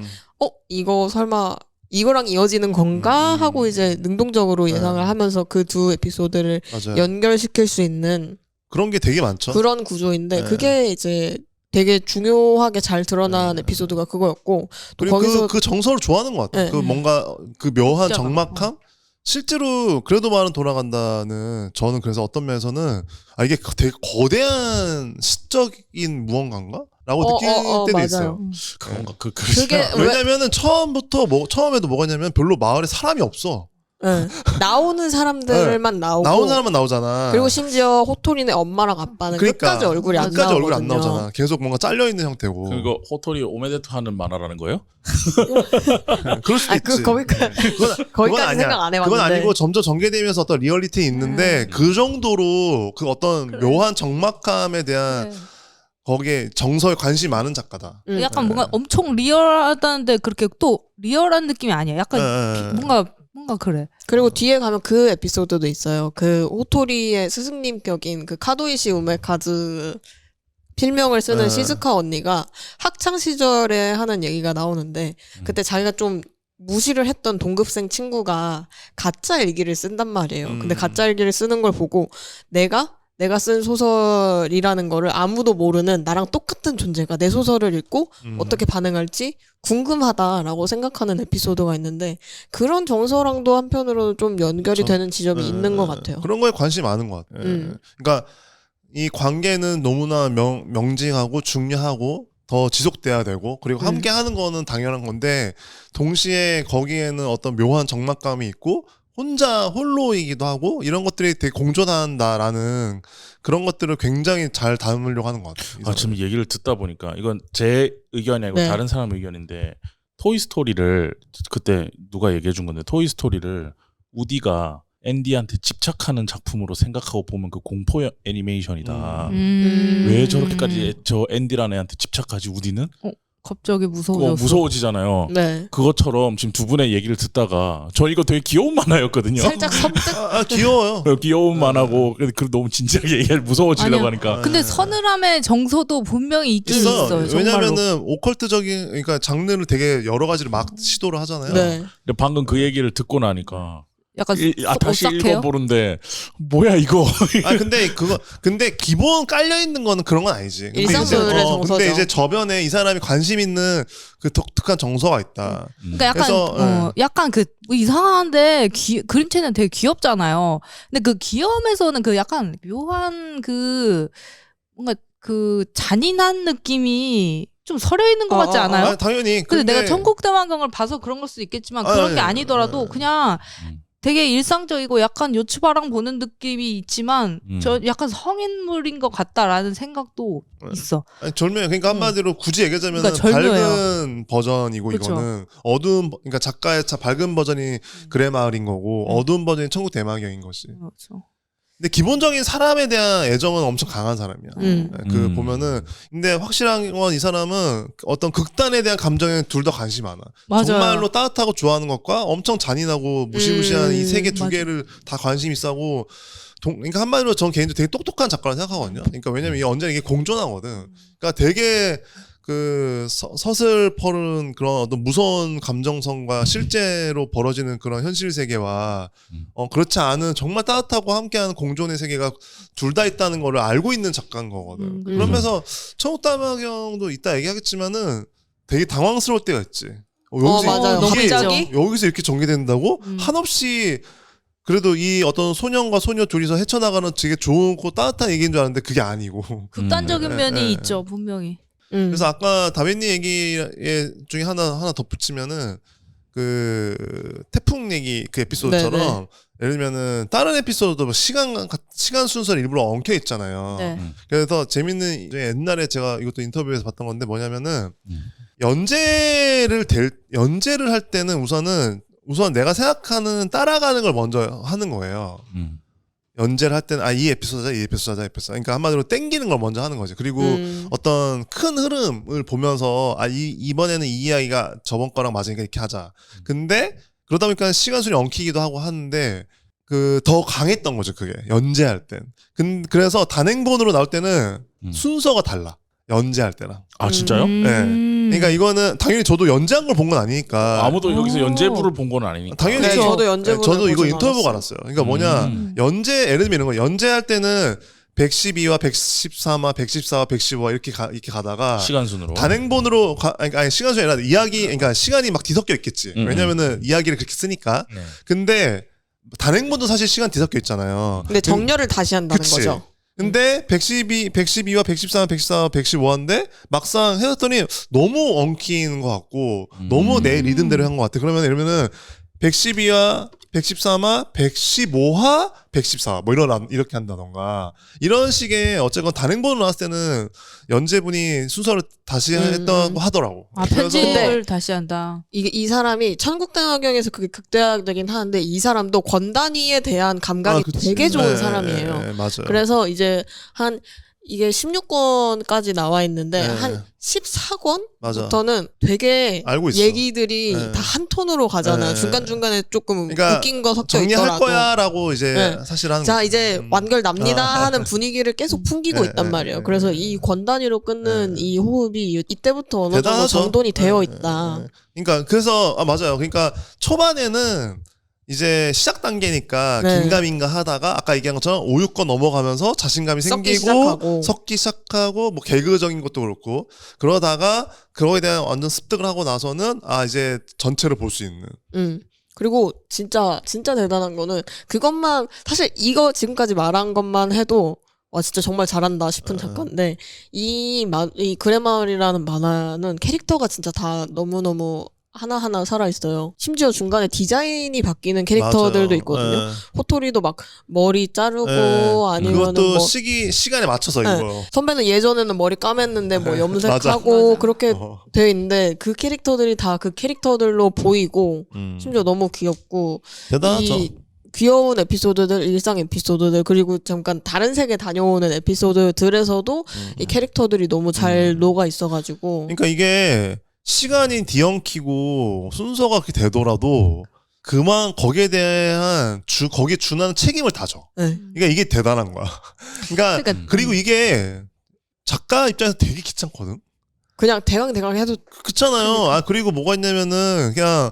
이거 설마 이거랑 이어지는 건가 하고 이제 능동적으로 예상을 하면서 그 두 에피소드를 맞아요. 연결시킬 수 있는 그런 게 되게 많죠. 그런 구조인데 네. 그게 이제 되게 중요하게 잘 드러난 에피소드가 그거였고 또 그리고 거기서 그 정서를 좋아하는 것 같아요. 네. 그 뭔가 그 묘한 진짜 적막함. 실제로 그래도 말은 돌아간다는 저는 그래서 어떤 면에서는 이게 되게 거대한 시적인 무언가인가? 라고 느낄 때도 맞아요. 있어요. 그런가 그게 왜냐면은 처음에도 뭐가냐면 별로 마을에 사람이 없어. 네. 나오는 사람들만 나오고 나온 사람만 나오잖아. 그리고 심지어 호토리네 엄마랑 아빠는 끝까지 얼굴이 안 끝까지 나오거든요. 얼굴이 안 나오잖아. 계속 뭔가 잘려 있는 형태고. 그리고 호토리 오메데토 하는 만화라는 거예요? 그럴 수도 있지. 거기까지 생각 안 해봤는데. 그건 아니고 점점 전개되면서 어떤 리얼리티 있는데 그 정도로 그 어떤 묘한 적막함에 대한 거기에 정서에 관심이 많은 작가다. 약간 뭔가 엄청 리얼하다는데 그렇게 또 리얼한 느낌이 아니야. 약간 뭔가 그래. 그리고 뒤에 가면 그 에피소드도 있어요. 그 호토리의 스승님 격인 그 카도이시 우메카즈 필명을 쓰는 시즈카 언니가 학창 시절에 하는 얘기가 나오는데 그때 자기가 좀 무시를 했던 동급생 친구가 가짜 일기를 쓴단 말이에요. 근데 가짜 일기를 쓰는 걸 보고 내가 쓴 소설이라는 거를 아무도 모르는 나랑 똑같은 존재가 내 소설을 읽고 어떻게 반응할지 궁금하다라고 생각하는 에피소드가 있는데 그런 정서랑도 한편으로는 좀 연결이 되는 지점이 있는 것 같아요. 그런 거에 관심이 많은 것 같아요. 그러니까 이 관계는 너무나 명징하고 중요하고 더 지속돼야 되고 그리고 함께 하는 거는 당연한 건데 동시에 거기에는 어떤 묘한 적막감이 있고 홀로이기도 하고 이런 것들이 되게 공존한다라는 그런 것들을 굉장히 잘 담으려고 하는 것 같아요. 지금 얘기를 듣다 보니까 이건 제 의견이 아니고 다른 사람 의견인데 토이스토리를 그때 누가 얘기해 준 건데 토이스토리를 우디가 앤디한테 집착하는 작품으로 생각하고 보면 그 공포 애니메이션이다. 음. 왜 저렇게까지 저 앤디라는 애한테 집착하지 우디는? 갑자기 무서워졌어. 무서워지잖아요. 네. 그것처럼 지금 두 분의 얘기를 듣다가 저 이거 되게 귀여운 만화였거든요. 살짝 섬뜩. 귀여워요. 귀여운 만화고 그 너무 진지하게 얘기를 무서워지려고 아니야. 하니까. 근데 서늘함의 정서도 분명히 있긴 있어요. 정말로. 왜냐면은 오컬트적인 그러니까 장르를 되게 여러 가지를 막 시도를 하잖아요. 네. 근데 방금 그 얘기를 듣고 나니까 약간 다시 오싹해요? 읽어보는데 뭐야 이거. 근데 기본 깔려 있는 거는 그런 건 아니지. 근데 일상들의 이제, 정서죠. 근데 이제 저변에 이 사람이 관심 있는 그 독특한 정서가 있다. 그러니까 약간 그래서, 약간 그 이상한데 그림체는 되게 귀엽잖아요. 근데 그 귀여움에서는 그 약간 묘한 그 뭔가 그 잔인한 느낌이 좀 서려 있는 것 같지 않아요? 당연히. 근데 내가 천국대왕경을 봐서 그런 걸 수도 있겠지만 그런 게 아니더라도 그냥 되게 일상적이고 약간 요츠바랑 보는 느낌이 있지만 저 약간 성인물인 것 같다라는 생각도 있어. 아니, 절묘해. 그러니까 한마디로 굳이 얘기하자면 그러니까 절묘해요. 밝은 버전이고 그쵸. 이거는 어두운 그러니까 작가의 밝은 버전이 그레마을인 거고 어두운 버전이 천국대마경인 것이. 그렇죠. 근데 기본적인 사람에 대한 애정은 엄청 강한 사람이야. 그 보면은 근데 확실한 건 이 사람은 어떤 극단에 대한 감정에 둘 다 관심이 많아. 맞아요. 정말로 따뜻하고 좋아하는 것과 엄청 잔인하고 무시무시한 이 세 개 두 맞아. 개를 다 관심 있어하고 그러니까 한마디로 전 개인적으로 되게 똑똑한 작가라고 생각하거든요. 그러니까 왜냐면 이게 언제나 이게 공존하거든. 그러니까 되게 그 서슬퍼른 그런 어떤 무서운 감정선과 실제로 벌어지는 그런 현실 세계와 그렇지 않은 정말 따뜻하고 함께하는 공존의 세계가 둘 다 있다는 거를 알고 있는 작가인 거거든. 그러면서 천국다마경도 이따 얘기하겠지만은 되게 당황스러울 때가 있지. 맞아요. 이게 갑자기? 여기서 이렇게 전개된다고? 한없이 그래도 이 어떤 소년과 소녀 둘이서 헤쳐나가는 되게 좋고 따뜻한 얘기인 줄 알았는데 그게 아니고. 극단적인 면이 예. 있죠, 분명히. 그래서 아까 다빈님 얘기 중에 하나 덧붙이면은 그 태풍 얘기 그 에피소드처럼 네네. 예를 들면은 다른 에피소드도 뭐 시간 순서를 일부러 엉켜 있잖아요. 네. 그래서 재밌는 옛날에 제가 이것도 인터뷰에서 봤던 건데 뭐냐면은 연재를 할 때는 우선 내가 생각하는 따라가는 걸 먼저 하는 거예요. 연재를 할 때는 이 에피소드자. 그러니까 한마디로 땡기는 걸 먼저 하는 거지. 그리고 어떤 큰 흐름을 보면서 이번에는 이 이야기가 저번 거랑 맞으니까 이렇게 하자. 근데 그러다 보니까 시간 순위 엉키기도 하고 하는데 그 더 강했던 거죠. 그게 연재할 땐. 그래서 단행본으로 나올 때는 순서가 달라. 연재할 때랑. 아 진짜요? 네. 그러니까 이거는 당연히 저도 연재한 걸 본 건 아니니까. 아무도 여기서 연재부를 본 건 아니니까. 당연히 네, 저도 연재부를 저도 이거 보진 인터뷰 보고 않았어요. 알았어요. 그러니까 뭐냐 예를 들면 이런 거 연재할 때는 112와 113화, 114와 115화 이렇게 가다가 시간 순으로. 단행본으로 아니 시간 순이 아니라 이야기 그러니까 시간이 막 뒤섞여 있겠지. 왜냐면은 이야기를 그렇게 쓰니까. 네. 근데 단행본도 사실 시간 뒤섞여 있잖아요. 근데 정렬을 다시 한다는 그치. 거죠. 근데 112와 113와 114와 115화인데 막상 해봤더니 너무 엉키는 것 같고 너무 내 리듬대로 한 것 같아. 그러면 이러면은 112화 113화, 115화, 114화 뭐 이렇게 한다던가 이런 식의 어쨌건 단행본으로 나왔을 때는 연재분이 순서를 다시 했다고 하더라고. 편집을 다시 한다. 이 사람이 천국대마경에서 그게 극대화되긴 하는데 이 사람도 권단위에 대한 감각이 되게 좋은 사람이에요. 네, 맞아요. 그래서 이제 이게 16권까지 나와 있는데 네. 한 14권부터는 맞아. 되게 알고 있어. 얘기들이 네. 다 한 톤으로 가잖아요. 네. 중간중간에 조금 그러니까 웃긴 거 섞여 정리할 있더라도. 거야라고 이제 네. 사실 하는 자 거지. 이제 완결 납니다 하는 분위기를 계속 풍기고 네, 있단 네, 말이에요. 네, 그래서 네. 이 권단위로 끊는 이 호흡이 이때부터 어느 정도 대단하죠. 정돈이 되어 네, 있다. 네, 네. 그러니까 그래서 맞아요. 그러니까 초반에는 이제 시작 단계니까 네. 긴가민가 하다가 아까 얘기한 것처럼 5, 6권 넘어가면서 자신감이 섞기 생기고 시작하고. 섞기 시작하고 뭐 개그적인 것도 그렇고 그러다가 그거에 대한 완전 습득을 하고 나서는 이제 전체를 볼 수 있는. 그리고 진짜 대단한 거는 그것만 사실 이거 지금까지 말한 것만 해도 와 진짜 정말 잘한다 싶은 작가인데 이 그레마을이라는 만화는 캐릭터가 진짜 다 너무너무 하나하나 살아있어요. 심지어 중간에 디자인이 바뀌는 캐릭터들도 맞아요. 있거든요. 네. 호토리도 막 머리 자르고 네. 아니면 그것도 뭐 시간에 맞춰서 네. 이거. 선배는 예전에는 머리 까맸는데 뭐 염색하고 맞아. 그렇게 되어 있는데 그 캐릭터들이 다 그 캐릭터들로 보이고 음. 심지어 너무 귀엽고 대단하죠. 이 귀여운 에피소드들, 일상 에피소드들, 그리고 잠깐 다른 세계 다녀오는 에피소드들에서도 이 캐릭터들이 너무 잘 녹아 있어가지고. 그러니까 이게 시간이 뒤엉키고 순서가 그렇게 되더라도 그만 거기에 대한 거기에 준하는 책임을 다져. 네. 그러니까 이게 대단한 거야. 그러니까 그리고 이게 작가 입장에서 되게 귀찮거든. 그냥 대강 해도 그렇잖아요. 아 그리고 뭐가 있냐면은 그냥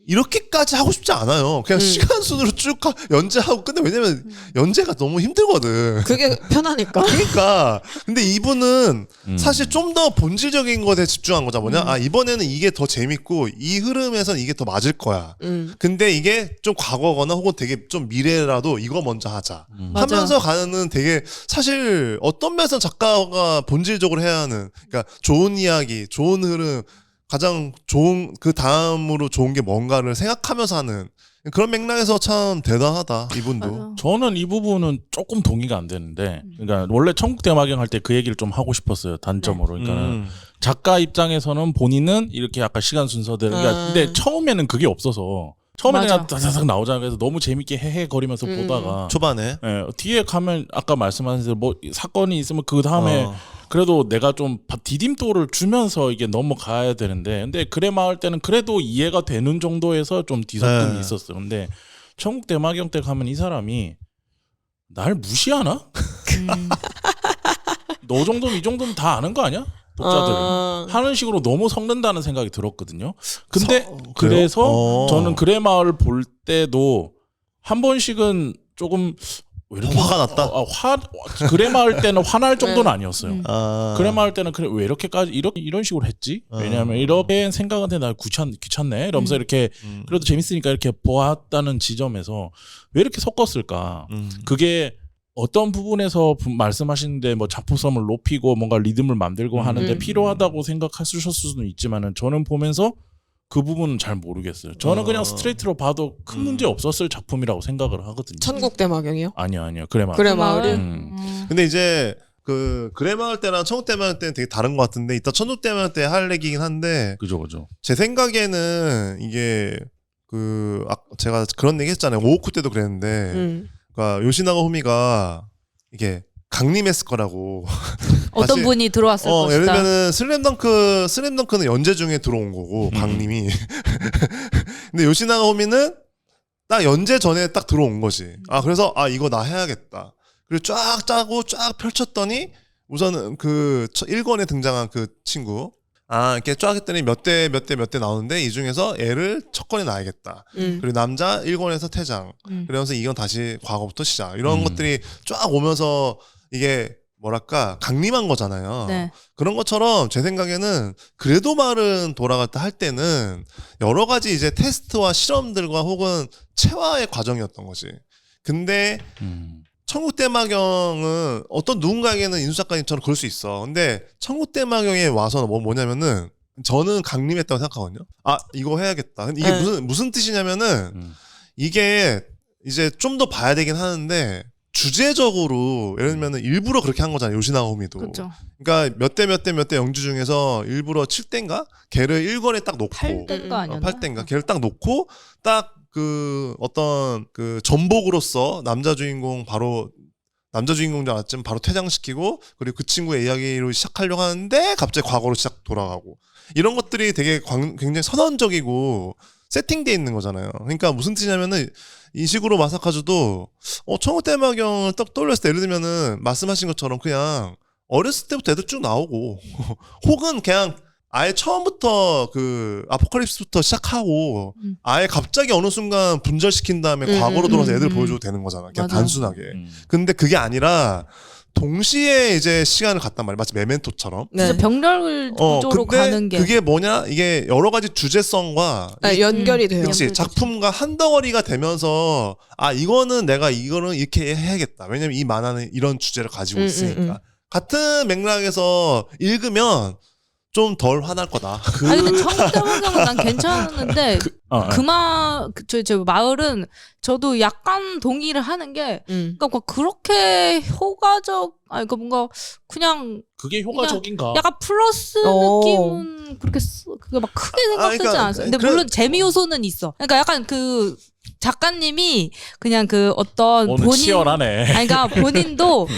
이렇게까지 하고 싶지 않아요. 그냥 시간 순으로 쭉 연재하고 끝내. 왜냐면 연재가 너무 힘들거든. 그게 편하니까. 그러니까 근데 이분은 사실 좀 더 본질적인 것에 집중한 거잖아. 뭐냐? 아 이번에는 이게 더 재밌고 이 흐름에선 이게 더 맞을 거야. 근데 이게 좀 과거거나 혹은 되게 좀 미래라도 이거 먼저 하자 하면서 가는 되게 사실 어떤 면에서 작가가 본질적으로 해야 하는, 그러니까 좋은 이야기, 좋은 흐름, 가장 좋은 그 다음으로 좋은 게 뭔가를 생각하면서 하는 그런 맥락에서 참 대단하다 이분도. 맞아. 저는 이 부분은 조금 동의가 안 되는데, 그러니까 원래 천국대마경 할 때 그 얘기를 좀 하고 싶었어요. 단점으로. 그러니까는 작가 입장에서는 본인은 이렇게 약간 시간 순서대로. 그러니까 근데 처음에는 그게 없어서 처음에는 그냥 다다닥 나오잖아요. 그래서 너무 재밌게 헤헤거리면서 보다가 초반에 뒤에 가면 아까 말씀하신 대로 뭐 사건이 있으면 그 다음에 그래도 내가 좀 디딤돌을 주면서 이게 넘어가야 되는데, 근데 그래 마을 때는 그래도 이해가 되는 정도에서 좀 뒤섞음이 있었어. 근데 천국 대마경 때 가면 이 사람이 날 무시하나? 너 정도면 이 정도면 다 아는 거 아니야? 독자들은 하는 식으로 너무 섞는다는 생각이 들었거든요. 근데 그래서 저는 그래 마을 볼 때도 한 번씩은 조금 왜 이렇게 화가 났다. 그래 마을 때는 화날 정도는 아니었어요. 아. 그래 마을 때는 그래 왜 이렇게까지 이런 식으로 했지? 왜냐하면 이렇게 생각한데 나 귀찮네. 이러면서 이렇게 그래도 재밌으니까 이렇게 보았다는 지점에서 왜 이렇게 섞었을까? 그게 어떤 부분에서 말씀하시는데 뭐 작품성을 높이고 뭔가 리듬을 만들고 하는데 필요하다고 생각하셨을 수는 있지만은 저는 보면서 그 부분은 잘 모르겠어요. 저는 그냥 스트레이트로 봐도 큰 문제 없었을 작품이라고 생각을 하거든요. 천국대마경이요? 아니요. 그래 마을. 그래 마을이? 근데 이제 그 그래 마을 때랑 천국대 마을 때는 되게 다른 것 같은데 이따 천국대 마을 때 할 얘기긴 한데 그죠. 제 생각에는 이게 제가 그런 얘기 했잖아요. 오호쿠 때도 그랬는데 그러니까 요시나가 호미가 이게 강림했을 거라고. 어떤 다시, 분이 들어왔을 것이다. 예를 들면은 슬램덩크는 연재 중에 들어온 거고 강림이. 근데 요시나가 호미는 딱 연재 전에 딱 들어온 거지. 아 그래서 이거 나 해야겠다. 그리고 쫙 짜고 쫙 펼쳤더니 우선은 그 1권에 등장한 그 친구. 이렇게 쫙 했더니 몇 대 나오는데 이 중에서 애를 첫 권에 놔야겠다. 그리고 남자 1권에서 퇴장. 그러면서 이건 다시 과거부터 시작. 이런 것들이 쫙 오면서 이게 뭐랄까 강림한 거잖아요. 네. 그런 것처럼 제 생각에는 그래도 말은 돌아갔다 할 때는 여러 가지 이제 테스트와 실험들과 혹은 체화의 과정이었던 거지. 근데 천국대마경은 어떤 누군가에게는 인수 작가님처럼 그럴 수 있어. 근데 천국대마경에 와서 뭐냐면은 저는 강림했다고 생각하거든요. 이거 해야겠다. 근데 이게 무슨 뜻이냐면은 이게 이제 좀 더 봐야 되긴 하는데 주제적으로 예를 들면은 일부러 그렇게 한 거잖아요. 요시나가 호미도. 그렇죠. 그러니까 몇 대 영주 중에서 일부러 7대인가? 걔를 1권에 딱 놓고 8대가 아니었나? 8대인가? 걔를 딱 놓고 딱 그 어떤 그 전복으로서 남자 주인공 줄 알았지만 바로 퇴장시키고 그리고 그 친구의 이야기로 시작하려고 하는데 갑자기 과거로 돌아가고 이런 것들이 되게 굉장히 선언적이고 세팅돼 있는 거잖아요. 그러니까 무슨 뜻이냐면은 이 식으로 마사카즈도 천국대마경을 딱 떠올렸을 때 예를 들면은 말씀하신 것처럼 그냥 어렸을 때부터 애들 쭉 나오고 혹은 그냥 아예 처음부터 그 아포칼립스부터 시작하고 아예 갑자기 어느 순간 분절시킨 다음에 과거로 돌아서 애들 보여줘도 되는 거잖아. 그냥 맞아. 단순하게. 근데 그게 아니라 동시에 이제 시간을 갔단 말이야. 마치 메멘토처럼. 진짜 병렬 구조로 근데 가는 게 그게 뭐냐? 이게 여러 가지 주제성과 연결이 돼요. 그치 작품과 한 덩어리가 되면서 이거는 이렇게 해야겠다. 왜냐면 이 만화는 이런 주제를 가지고 있으니까. 같은 맥락에서 읽으면 좀 덜 화날 거다. 아니 근데 천국대마경은 난 괜찮았는데 저 마을은 저도 약간 동의를 하는 게 그러니까 그렇게 그러니까 뭔가 그냥 그게 효과적인가? 약간 플러스 느낌은 그렇게 그게 막 크게 생각되지 그러니까, 않았어요. 근데 물론 재미 요소는 있어. 그러니까 약간 그 작가님이 그냥 그 어떤 오늘 본인 치열하네. 아니 그러니까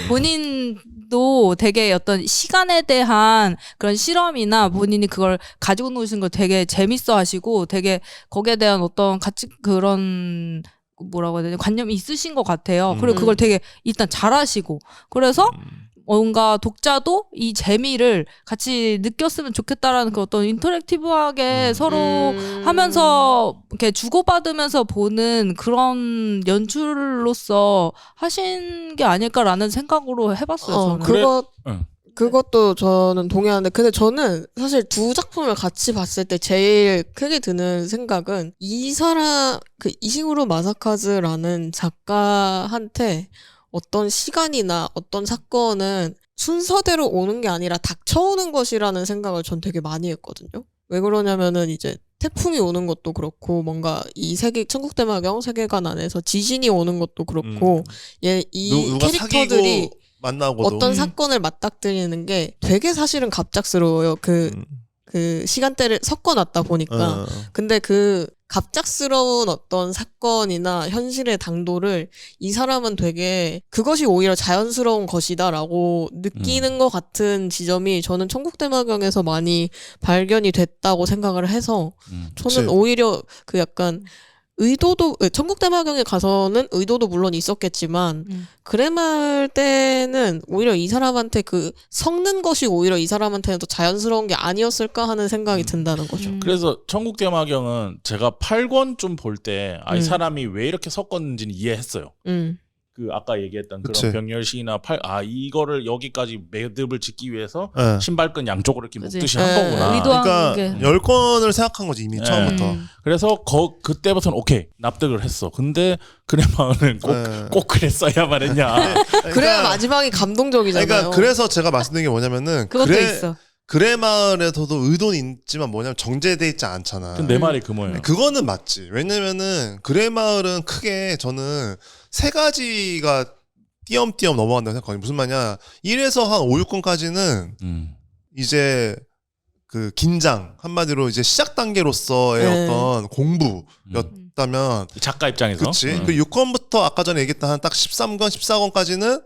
본인도 되게 어떤 시간에 대한 그런 실험이나 본인이 그걸 가지고 노신 걸 되게 재밌어 하시고 되게 거기에 대한 어떤 가치 그런 뭐라고 해야 되나 관념이 있으신 것 같아요. 그리고 그걸 되게 일단 잘하시고 그래서 뭔가 독자도 이 재미를 같이 느꼈으면 좋겠다라는 그 어떤 인터랙티브하게 서로 하면서 이렇게 주고받으면서 보는 그런 연출로서 하신 게 아닐까라는 생각으로 해봤어요. 저는. 그것도 저는 동의하는데, 근데 저는 사실 두 작품을 같이 봤을 때 제일 크게 드는 생각은 이시구로 마사카즈라는 작가한테 어떤 시간이나 어떤 사건은 순서대로 오는 게 아니라 닥쳐오는 것이라는 생각을 전 되게 많이 했거든요. 왜 그러냐면은 이제 태풍이 오는 것도 그렇고 뭔가 이 천국대마경 세계관 안에서 지진이 오는 것도 그렇고 이 캐릭터들이 만나고도. 어떤 사건을 맞닥뜨리는 게 되게 사실은 갑작스러워요. 그 시간대를 섞어놨다 보니까. 근데 그 갑작스러운 어떤 사건이나 현실의 당도를 이 사람은 되게 그것이 오히려 자연스러운 것이다라고 느끼는 것 같은 지점이 저는 천국대마경에서 많이 발견이 됐다고 생각을 해서 저는 오히려 그 약간 천국대마경에 가서는 의도도 물론 있었겠지만 그레말 때는 오히려 이 사람한테 그 섞는 것이 오히려 이 사람한테는 더 자연스러운 게 아니었을까 하는 생각이 든다는 거죠. 그래서 천국대마경은 제가 8권쯤 볼 때 이 사람이 왜 이렇게 섞었는지는 이해했어요. 그 아까 얘기했던 그런 그치. 병렬시나 이거를 여기까지 매듭을 짓기 위해서 네. 신발끈 양쪽으로 이렇게 그치. 묶듯이 한 거구나. 의도한 그러니까 게. 10권을 생각한 거지 이미 네. 처음부터. 그래서 그때부터는 오케이 납득을 했어. 근데 그레마을은 꼭 그랬어야만 했냐. 그래야 마지막이 감동적이잖아요. 그러니까 그래서 제가 말씀드린 게 뭐냐면은 그것도 있어. 그레마을에서도 의도는 있지만 뭐냐면 정제돼 있지 않잖아. 내 말이 그 뭐예요. 그거는 맞지. 왜냐면은 그레마을은 크게 저는 세 가지가 띄엄띄엄 넘어간다고 생각하거든요. 무슨 말이냐. 1에서 한 5, 6권까지는 이제 그 긴장, 한마디로 이제 시작 단계로서의 어떤 공부였다면 작가 입장에서. 그렇지. 그 6권부터 아까 전에 얘기했던 한 딱 13권, 14권까지는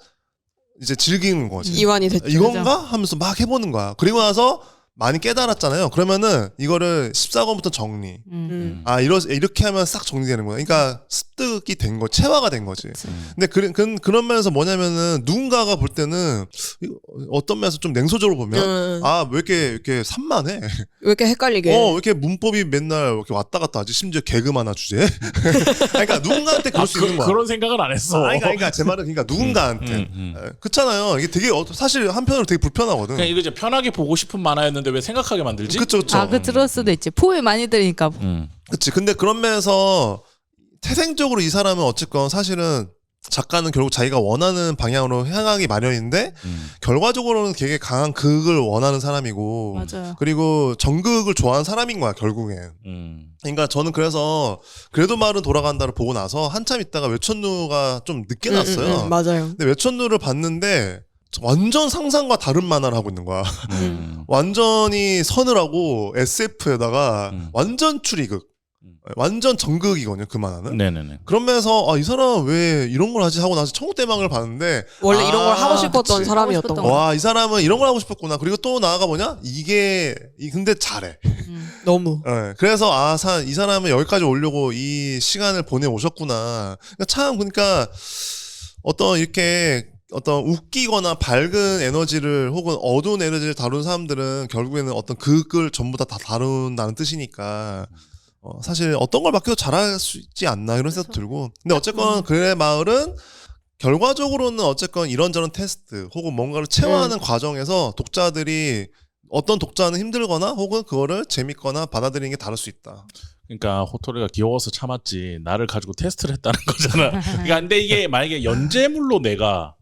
이제 즐기는 거지. 이완이 됐죠. 이건가? 하면서 막 해보는 거야. 그리고 나서 많이 깨달았잖아요. 그러면은 이거를 14권부터 정리. 이렇게 하면 싹 정리되는 거야. 그러니까 습득이 된 거, 체화가 된 거지. 근데 그런 면에서 뭐냐면은 누군가가 볼 때는 어떤 면에서 좀 냉소적으로 보면 왜 이렇게 산만해? 왜 이렇게 헷갈리게? 왜 이렇게 문법이 맨날 이렇게 왔다 갔다 하지? 심지어 개그만 하나 주제? 그러니까 누군가한테 그럴 수 있는 거야. 그런 생각은 안 했어. 그러니까 제 말은 그러니까 누군가한테. 그렇잖아요. 이게 되게 사실 한편으로 되게 불편하거든. 그냥 이거 이제 편하게 보고 싶은 만화였는데 왜 생각하게 만들지? 그쵸. 들을 수도 있지. 포에 많이 들으니까. 그치. 근데 그런 면에서 태생적으로 이 사람은 어쨌건 사실은 작가는 결국 자기가 원하는 방향으로 향하기 마련인데 결과적으로는 되게 강한 극을 원하는 사람이고 맞아요. 그리고 정극을 좋아하는 사람인 거야 결국엔. 그러니까 저는 그래서 그래도 말은 돌아간다를 보고 나서 한참 있다가 외천누가 좀 늦게 났어요. 맞아요. 근데 외천누를 봤는데 완전 상상과 다른 만화를 하고 있는 거야. 완전히 서늘하고 SF에다가 완전 추리극. 완전 정극이거든요, 그 만화는. 네네네. 그러면서 이 사람 왜 이런 걸 하지 하고 나서 천국대망을 봤는데 원래 이런 걸 하고 싶었던 그치. 사람이었던 하고 거. 와, 이 사람은 이런 걸 하고 싶었구나. 그리고 또 나아가 뭐냐? 근데 잘해. 너무. 네, 그래서 이 사람은 여기까지 오려고 이 시간을 보내 오셨구나. 그러니까 어떤 웃기거나 밝은 에너지를 혹은 어두운 에너지를 다루는 사람들은 결국에는 어떤 극을 전부 다 다룬다는 뜻이니까 사실 어떤 걸 맡겨도 잘할 수 있지 않나 이런 생각도 들고. 근데 어쨌건 그의 마을은 결과적으로는 어쨌건 이런저런 테스트 혹은 뭔가를 체화하는 과정에서 독자들이 어떤 독자는 힘들거나 혹은 그거를 재밌거나 받아들이는 게 다를 수 있다. 그러니까 호토리가 귀여워서 참았지 나를 가지고 테스트를 했다는 거잖아. 그러니까 근데 이게 만약에 연재물로 내가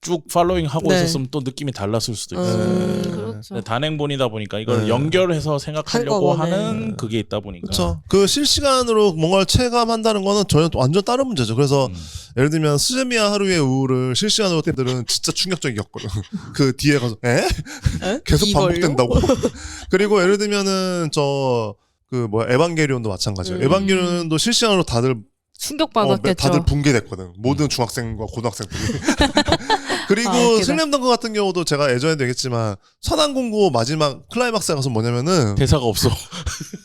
쭉 팔로잉 하고 있었으면 또 느낌이 달랐을 수도 있어요. 그렇죠. 단행본이다 보니까 이걸 연결해서 생각하려고 하는 그게 있다 보니까. 그렇죠. 그 실시간으로 뭔가를 체감한다는 거는 전혀 완전 다른 문제죠. 그래서 예를 들면 스즈미야 하루의 우울을 실시간으로 때들은 진짜 충격적이었거든. 그 뒤에 가서 계속 이걸요? 반복된다고. 그리고 예를 들면은 에반게리온도 마찬가지예요. 에반게리온도 실시간으로 다들 충격받았겠죠. 다들 붕괴됐거든. 모든 중학생과 고등학생들이. 그리고 웃기다. 슬램덩크 같은 경우도 제가 예전에도 얘기했지만 선한공고 마지막 클라이막스에 가서 뭐냐면은 대사가 없어.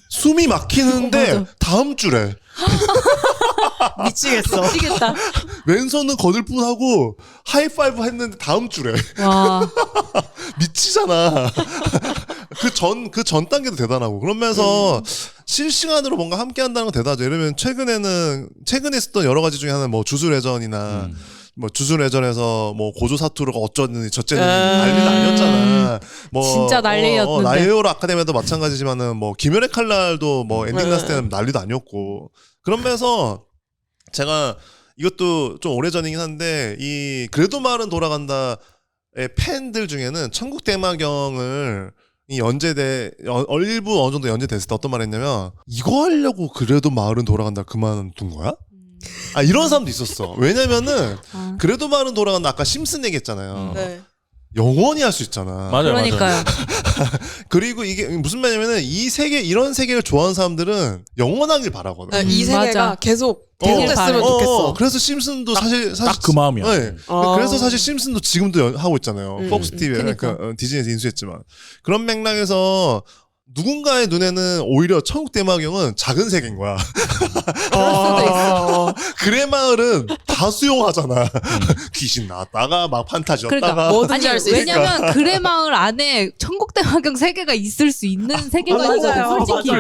숨이 막히는데 맞아. 다음 줄에 미치겠어. 미치겠다. 왼손은 거들 뿐하고 하이파이브 했는데 다음 줄에 와. 미치잖아. 그 전 단계도 대단하고 그러면서 실시간으로 뭔가 함께 한다는 건 대단하죠. 예를 들면 최근에 있었던 여러 가지 중에 하나는 뭐 주술회전이나 뭐 주술회전에서 뭐 고조 사투르가 어쩌니 저쩌니 난리도 아니었잖아. 뭐 진짜 난리였는데. 나이오라 아카데미도 마찬가지지만은 뭐 김연의 칼날도 뭐 엔딩 났을 때는 난리도 아니었고 그런 면에서 제가 이것도 좀 오래전이긴 한데 이 그래도 말은 돌아간다의 팬들 중에는 천국 대마경을 이 연재돼 일부 어느 정도 연재됐을 때 어떤 말 했냐면 이거 하려고 그래도 마을은 돌아간다 그만둔 거야? 아 이런 사람도 있었어. 왜냐면은 그래도 마을은 돌아간다 아까 심슨 얘기했잖아요. 네. 영원히 할 수 있잖아. 맞아요, 그러니까요. 그리고 이게 무슨 말이냐면은 이 세계 이런 세계를 좋아하는 사람들은 영원하길 바라거든. 이 세계가 맞아. 계속 되길 계속됐으면 바래. 좋겠어. 그래서 심슨도 사실 딱 그 마음이야. 네. 그래서 사실 심슨도 지금도 하고 있잖아요. 폭스 TV에 그러니까. 그러니까 디즈니에서 인수했지만 그런 맥락에서 누군가의 눈에는 오히려 천국 대마경은 작은 세계인 거야. 그럴 수도 있어. 그래 마을은 다 수용하잖아. 귀신 나왔다가 막 판타지였다가. 그러니까 뭐든지 할 수 있으니까. 왜냐면 그래 마을 안에 천국대마경 세계가 있을 수 있는 세계가 있거든. 솔직히.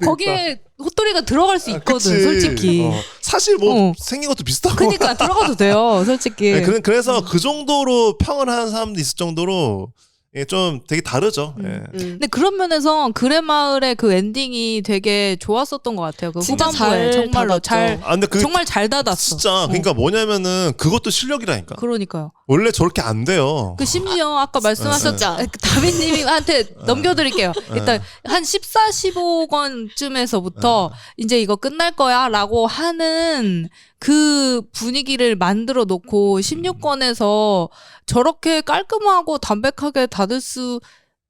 거기에 헛돌이가 들어갈 수 있거든. 그치. 솔직히. 사실 뭐 생긴 것도 비슷하고. 그러니까 들어가도 돼요. 솔직히. 네, 그래서 그 정도로 평을 하는 사람도 있을 정도로 예, 좀 되게 다르죠. 예. 근데 그런 면에서 그래 마을의 그 엔딩이 되게 좋았었던 것 같아요. 그 진짜 후반부에 잘 정말로 닫았죠. 잘 근데 정말 잘 닫았어. 진짜 그러니까 뭐냐면은 그것도 실력이라니까. 그러니까요. 원래 저렇게 안 돼요. 그 심지어 아까 말씀하셨죠. 진짜. 다빈님한테 넘겨드릴게요. 일단 한 14, 15권쯤에서부터 이제 이거 끝날 거야 라고 하는 그 분위기를 만들어 놓고 16권에서 저렇게 깔끔하고 담백하게 닫을 수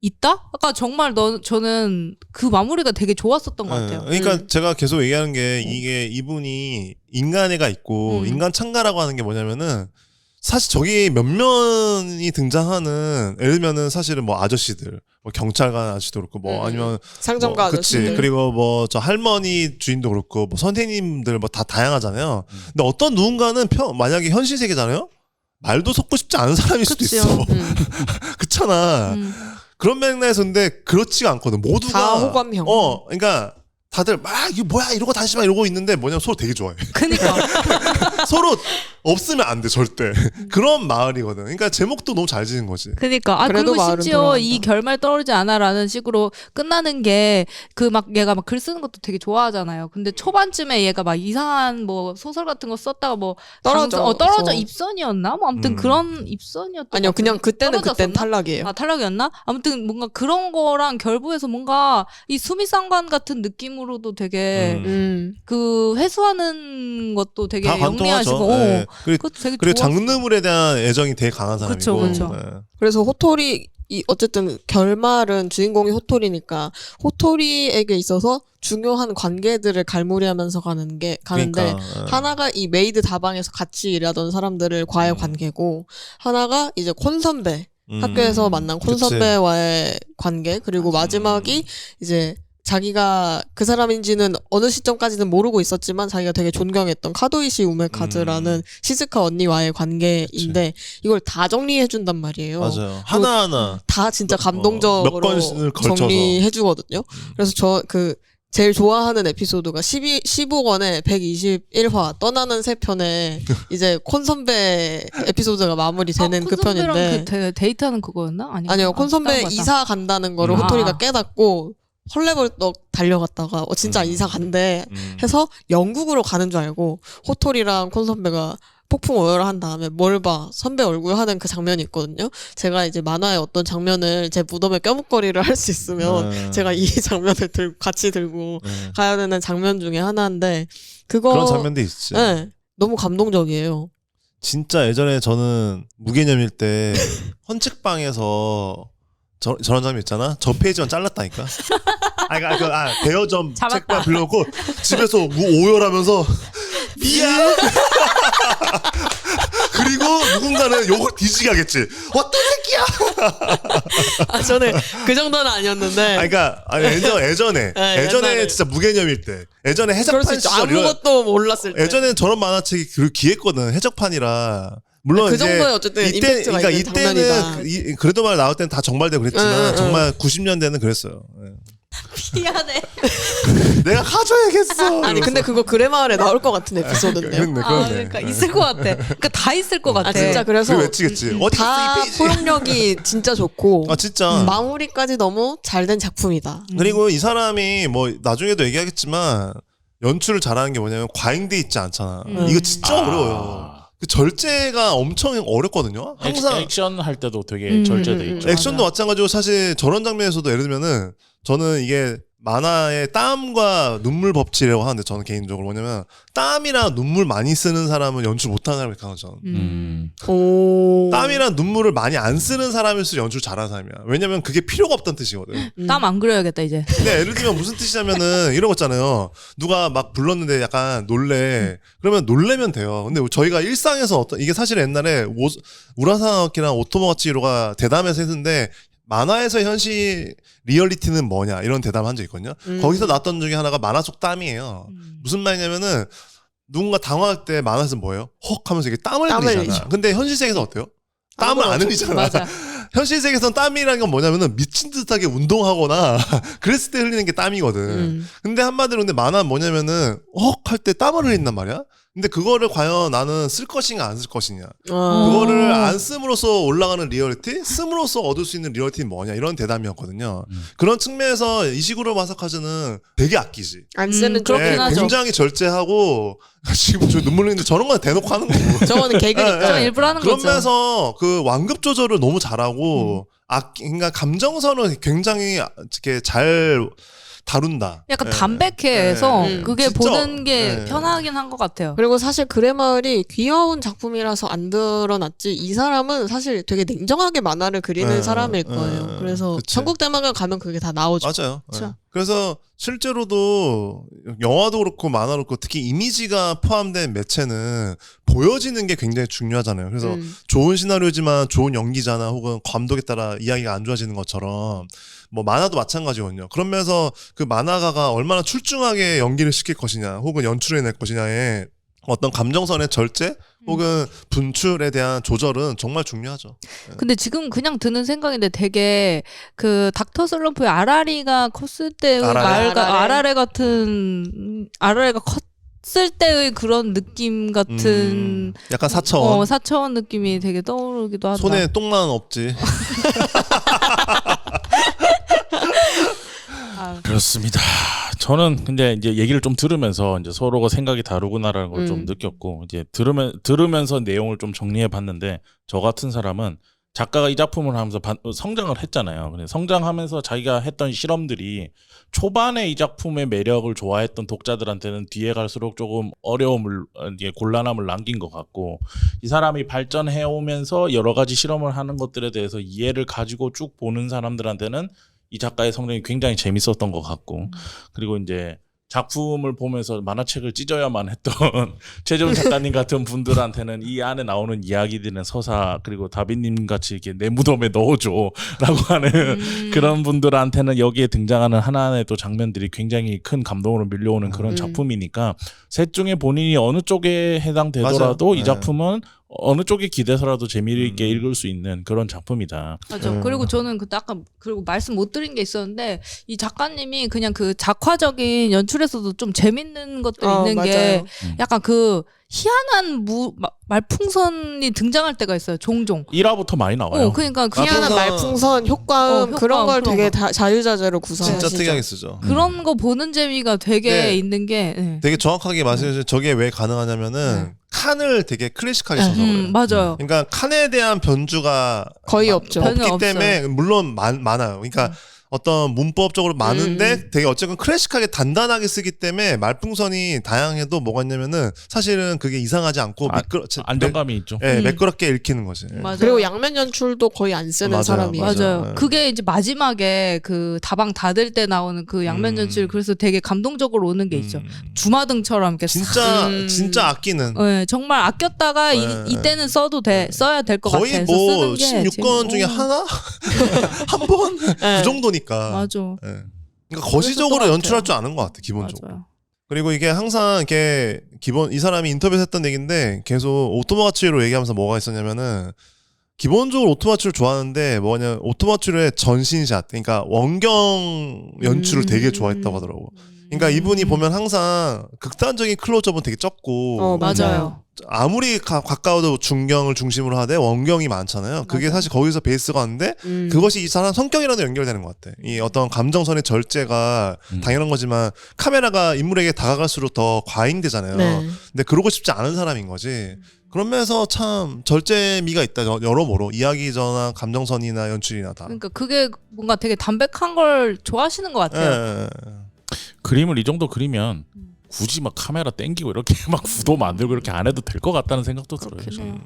있다? 아까 정말 저는 그 마무리가 되게 좋았었던 것 같아요. 그러니까 제가 계속 얘기하는 게 이게 이분이 인간애가 있고 인간 창가라고 하는 게 뭐냐면은 사실 저기 몇면이 등장하는 예를 들면은 사실은 뭐 아저씨들 뭐 경찰관 아저씨도 그렇고 뭐 아니면 상점가 뭐, 그치. 아저씨들. 그리고 뭐 저 할머니 주인도 그렇고 뭐 선생님들 뭐 다 다양하잖아요. 근데 어떤 누군가는 만약에 현실 세계잖아요. 말도 섞고 싶지 않은 사람일 수도 그치요. 있어. 그렇잖아. 그런 맥락에서 근데 그렇지가 않거든. 모두가 다 호감형. 그러니까 다들 막 이게 뭐야 이러고 다시 막 이러고 있는데 뭐냐면 서로 되게 좋아해. 그니까. 서로 없으면 안 돼 절대. 그런 마을이거든. 그러니까 제목도 너무 잘 지은 거지. 그니까. 그래도 그리고 마을은 심지어 돌아간다. 이 결말 떨어지지 않아라는 식으로 끝나는 게 그 막 얘가 막 글 쓰는 것도 되게 좋아하잖아요. 근데 초반쯤에 얘가 막 이상한 뭐 소설 같은 거 썼다가 뭐 떨어져. 떨어져 입선이었나? 뭐 아무튼 그런 입선이었던 아니요, 것 그냥 같은데. 그땐 떨어졌었나? 탈락이에요. 아, 탈락이었나? 아무튼 뭔가 그런 거랑 결부해서 뭔가 이 수미상관 같은 느낌으로도 되게 그 회수하는 것도 되게 다 영리하시고 관통하죠. 네. 그것도 되게 그리고 좋았어. 장르물에 대한 애정이 되게 강한 사람이고. 그쵸. 네. 그래서 호토리 어쨌든 결말은 주인공이 호토리니까 호토리에게 있어서 중요한 관계들을 갈무리하면서 가는데 그러니까, 하나가 이 메이드 다방에서 같이 일하던 사람들과의 관계고 하나가 이제 콘 선배 학교에서 만난 콘 그치. 선배와의 관계 그리고 마지막이 이제 자기가 그 사람인지는 어느 시점까지는 모르고 있었지만 자기가 되게 존경했던 카도이시 우메카즈라는 시즈카 언니와의 관계인데 이걸 다 정리해준단 말이에요. 맞아요. 하나하나. 다 진짜 몇 감동적으로 번을 걸쳐서. 정리해주거든요. 그래서 저 제일 좋아하는 에피소드가 15권에 121화 떠나는 세 편에 이제 콘 선배 에피소드가 마무리되는 그 편인데 그 데이트하는 그거였나? 아니요 콘 선배 이사 간다는 거를 호토리가 깨닫고 헐레벌떡 달려갔다가 진짜 이사 간대 해서 영국으로 가는 줄 알고 호토리랑 콘 선배가 폭풍 오열을 한 다음에 뭘 봐 선배 얼굴 하는 그 장면이 있거든요. 제가 이제 만화의 어떤 장면을 제 무덤에 껴묵거리를 할 수 있으면 제가 이 장면을 같이 들고 가야 되는 장면 중에 하나인데 그런 장면도 있지. 네, 너무 감동적이에요. 진짜 예전에 저는 무개념일 때 헌책방에서 저런 장면 있잖아. 저 페이지만 잘랐다니까. 대여점 잡았다. 책방 빌려놓고 집에서 오열하면서 비야. 그리고 누군가는 욕을 뒤지게 하겠지. 어떤 새끼야. 아, 저는 그 정도는 아니었는데. 예전에 옛날에. 진짜 무개념일 때. 예전에 그럴 수 해적판 있죠. 시절 이런. 아무것도 몰랐을 때. 예전엔 저런 만화책이 귀했거든. 해적판이라. 물론 그 이제 정도는 어쨌든 임팩트가 있는 장면이다. 그래도 말 나올 때는 다 정발되고 그랬지만 응. 정말 90년대는 그랬어요. 미안해. 내가 가져야겠어. 아니 근데 그거 그래마을에 나올 것 같은 에피소드인데요. 아, 그러니까 있을 것 같아. 그러니까 다 있을 것 같아. 아 진짜 그래서 그래 외치겠지. 어디 다 갔어 이 페이지. 포용력이 진짜 좋고 아 진짜. 마무리까지 너무 잘된 작품이다. 그리고 이 사람이 뭐 나중에도 얘기하겠지만 연출을 잘하는 게 뭐냐면 과잉돼 있지 않잖아. 이거 진짜 어려워요. 그 절제가 엄청 어렵거든요. 항상 액션 할 때도 되게 절제돼 있죠. 액션도 마찬가지고 사실 저런 장면에서도 예를 들면은 저는 이게 만화의 땀과 눈물 법칙이라고 하는데 저는 개인적으로 뭐냐면 땀이랑 눈물 많이 쓰는 사람은 연출 못하는 사람이 강하죠. 오. 땀이랑 눈물을 많이 안 쓰는 사람일수록 연출 잘하는 사람이야. 왜냐면 그게 필요가 없다는 뜻이거든. 땀 안 그려야겠다 이제. 근데 예를 들면 무슨 뜻이냐면은 이런 거 있잖아요. 누가 막 불렀는데 약간 놀래. 그러면 놀래면 돼요. 근데 저희가 일상에서 이게 사실 옛날에 우라사와키랑 오토모가치히로가 대담해서 했는데 만화에서 현실 리얼리티는 뭐냐 이런 대담 한 적 있거든요. 거기서 나왔던 중에 하나가 만화 속 땀이에요. 무슨 말이냐면은 누군가 당황할 때 만화에서 뭐예요? 헉 하면서 이게 땀을 흘리잖아. 흘리죠. 근데 현실 세계에서 어때요? 땀을 안 흘리잖아. 맞아. 현실 세계에서는 땀이라는 건 뭐냐면은 미친 듯하게 운동하거나 그랬을 때 흘리는 게 땀이거든. 근데 한마디로 근데 만화는 뭐냐면은 헉 할 때 땀을 흘린단 말이야. 근데 그거를 과연 나는 쓸 것인가 안 쓸 것이냐. 그거를 안 씀으로써 올라가는 리얼리티, 씀으로써 얻을 수 있는 리얼리티는 뭐냐 이런 대담이었거든요. 그런 측면에서 이시구로 마사카즈는 되게 아끼지. 안 쓰는 그렇긴 쪽에 하죠. 굉장히 절제하고 지금 저 눈물 흘리는데 저런 건 대놓고 하는 거고. 저거는 개그니까. 저 일부러 하는 거죠. 그러면서 그 완급 조절을 너무 잘하고 그러니까 감정선을 굉장히 이렇게 잘 다룬다. 약간 예. 담백해서 예. 그게 진짜, 보는 게 예. 편하긴 한 것 같아요. 그리고 사실 그래마을이 귀여운 작품이라서 안 드러났지 이 사람은 사실 되게 냉정하게 만화를 그리는 예, 사람일 예, 거예요. 그래서 그치. 전국 대막을 가면 그게 다 나오죠. 맞아요. 예. 그쵸. 그래서 실제로도 영화도 그렇고 만화도 그렇고 특히 이미지가 포함된 매체는 보여지는 게 굉장히 중요하잖아요. 그래서 좋은 시나리오지만 좋은 연기자나 혹은 감독에 따라 이야기가 안 좋아지는 것처럼 뭐 만화도 마찬가지거든요. 그러면서 그 만화가가 얼마나 출중하게 연기를 시킬 것이냐 혹은 연출을 해낼 것이냐에 어떤 감정선의 절제 혹은 분출에 대한 조절은 정말 중요하죠. 근데 지금 그냥 드는 생각인데 되게 그 닥터 슬럼프의 아라리가 컸을 때의 아라레 같은 아라레가 컸을 때의 그런 느낌 같은 약간 사차원. 사차원 느낌이 되게 떠오르기도 하다. 손에 똥만 없지. 그렇습니다. 저는 근데 이제 얘기를 좀 들으면서 이제 서로가 생각이 다르구나라는 걸 좀 느꼈고 이제 들으면서 내용을 좀 정리해 봤는데 저 같은 사람은 작가가 이 작품을 하면서 성장을 했잖아요. 근데 성장하면서 자기가 했던 실험들이 초반에 이 작품의 매력을 좋아했던 독자들한테는 뒤에 갈수록 조금 어려움을, 곤란함을 남긴 것 같고 이 사람이 발전해 오면서 여러 가지 실험을 하는 것들에 대해서 이해를 가지고 쭉 보는 사람들한테는 이 작가의 성장이 굉장히 재밌었던 것 같고 그리고 이제 작품을 보면서 만화책을 찢어야만 했던 최재훈 작가님 같은 분들한테는 이 안에 나오는 이야기들은 서사 그리고 다빈님 같이 이렇게 내 무덤에 넣어줘라고 하는 그런 분들한테는 여기에 등장하는 하나하나의 또 장면들이 굉장히 큰 감동으로 밀려오는 그런 작품이니까 셋 중에 본인이 어느 쪽에 해당되더라도 맞아요. 이 작품은 어느 쪽에 기대서라도 재미있게 읽을 수 있는 그런 작품이다. 맞아. 그리고 저는 그때 아까 그리고 말씀 못 드린 게 있었는데 이 작가님이 그냥 그 작화적인 연출에서도 좀 재밌는 것들이 있는 맞아요. 게 약간 그 희한한 말풍선이 등장할 때가 있어요. 종종. 1화부터 많이 나와요. 그러니까 희한한 말풍선, 효과음 그런 걸 되게 자유자재로 구성하시죠. 진짜 특이하게 쓰죠. 그런 거 보는 재미가 되게 네. 있는 게 되게 정확하게 말씀해주신 저게 왜 가능하냐면은 칸을 되게 클래식하게 써서 그래요. 맞아요. 그러니까 칸에 대한 변주가 거의 없죠. 변은 없기 없어요. 때문에 물론 많아요. 그러니까 어떤 문법적으로 많은데 되게 어쨌건 클래식하게 단단하게 쓰기 때문에 말풍선이 다양해도 뭐가 있냐면은 사실은 그게 이상하지 않고 안정감이 있죠. 네, 매끄럽게 읽히는 거지. 맞아요. 그리고 양면 연출도 거의 안 쓰는 맞아요, 사람이에요. 맞아요. 네. 그게 이제 마지막에 그 다방 닫을 때 나오는 그 양면 연출 그래서 되게 감동적으로 오는 게 있죠. 주마등처럼 이렇게 진짜 아끼는. 네, 정말 아꼈다가 이때는 써도 써야 될 것 거의 같아서 뭐 쓰는 게 16권 중에 하나? 한 번? 그 정도니까. 맞아. 예. 그러니까 거시적으로 그랬을 것 연출할 같아요. 줄 아는 것 같아 기본적으로. 맞아요. 그리고 이게 항상 이렇게 이 사람이 인터뷰에서 했던 얘기인데 계속 오토마치로 얘기하면서 뭐가 있었냐면은 기본적으로 오토마치를 좋아하는데 뭐냐 오토마치의 전신샷 그러니까 원경 연출을 되게 좋아했다고 하더라고. 그러니까 이분이 보면 항상 극단적인 클로즈업은 되게 적고 맞아요. 아무리 가까워도 중경을 중심으로 하되 원경이 많잖아요. 그게 사실 거기서 베이스가 왔는데 그것이 이 사람 성격이랑도 연결되는 것 같아. 이 어떤 감정선의 절제가 당연한 거지만 카메라가 인물에게 다가갈수록 더 과잉되잖아요. 네. 근데 그러고 싶지 않은 사람인 거지. 그런 면에서 참 절제미가 있다. 여러모로 이야기 전환 감정선이나 연출이나 다. 그러니까 그게 뭔가 되게 담백한 걸 좋아하시는 것 같아요. 그림을 이 정도 그리면 굳이 막 카메라 땡기고 이렇게 막 구도 만들고 이렇게 안 해도 될 것 같다는 생각도 들어요. 그렇군요.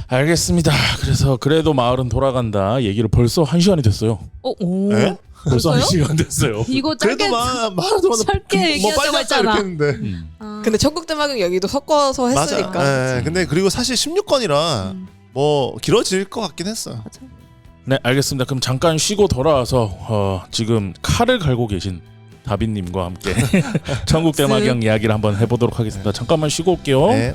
알겠습니다. 그래서 그래도 마을은 돌아간다 얘기를 벌써 1시간이 됐어요. 오. 네? 벌써 벌써요? 1시간 됐어요. 이거 그래도 짧게 말하자마자 짧게 얘기하자고 했잖아. 이렇게 했는데. 근데 천국대마경 여기도 섞어서 했으니까. 맞아. 네, 근데 그리고 사실 16권이라 뭐 길어질 것 같긴 했어. 네, 알겠습니다. 그럼 잠깐 쉬고 돌아와서 지금 칼을 갈고 계신 다빈님과 함께 천국대마경 이야기를 한번 해보도록 하겠습니다. 잠깐만 쉬고 올게요. 네.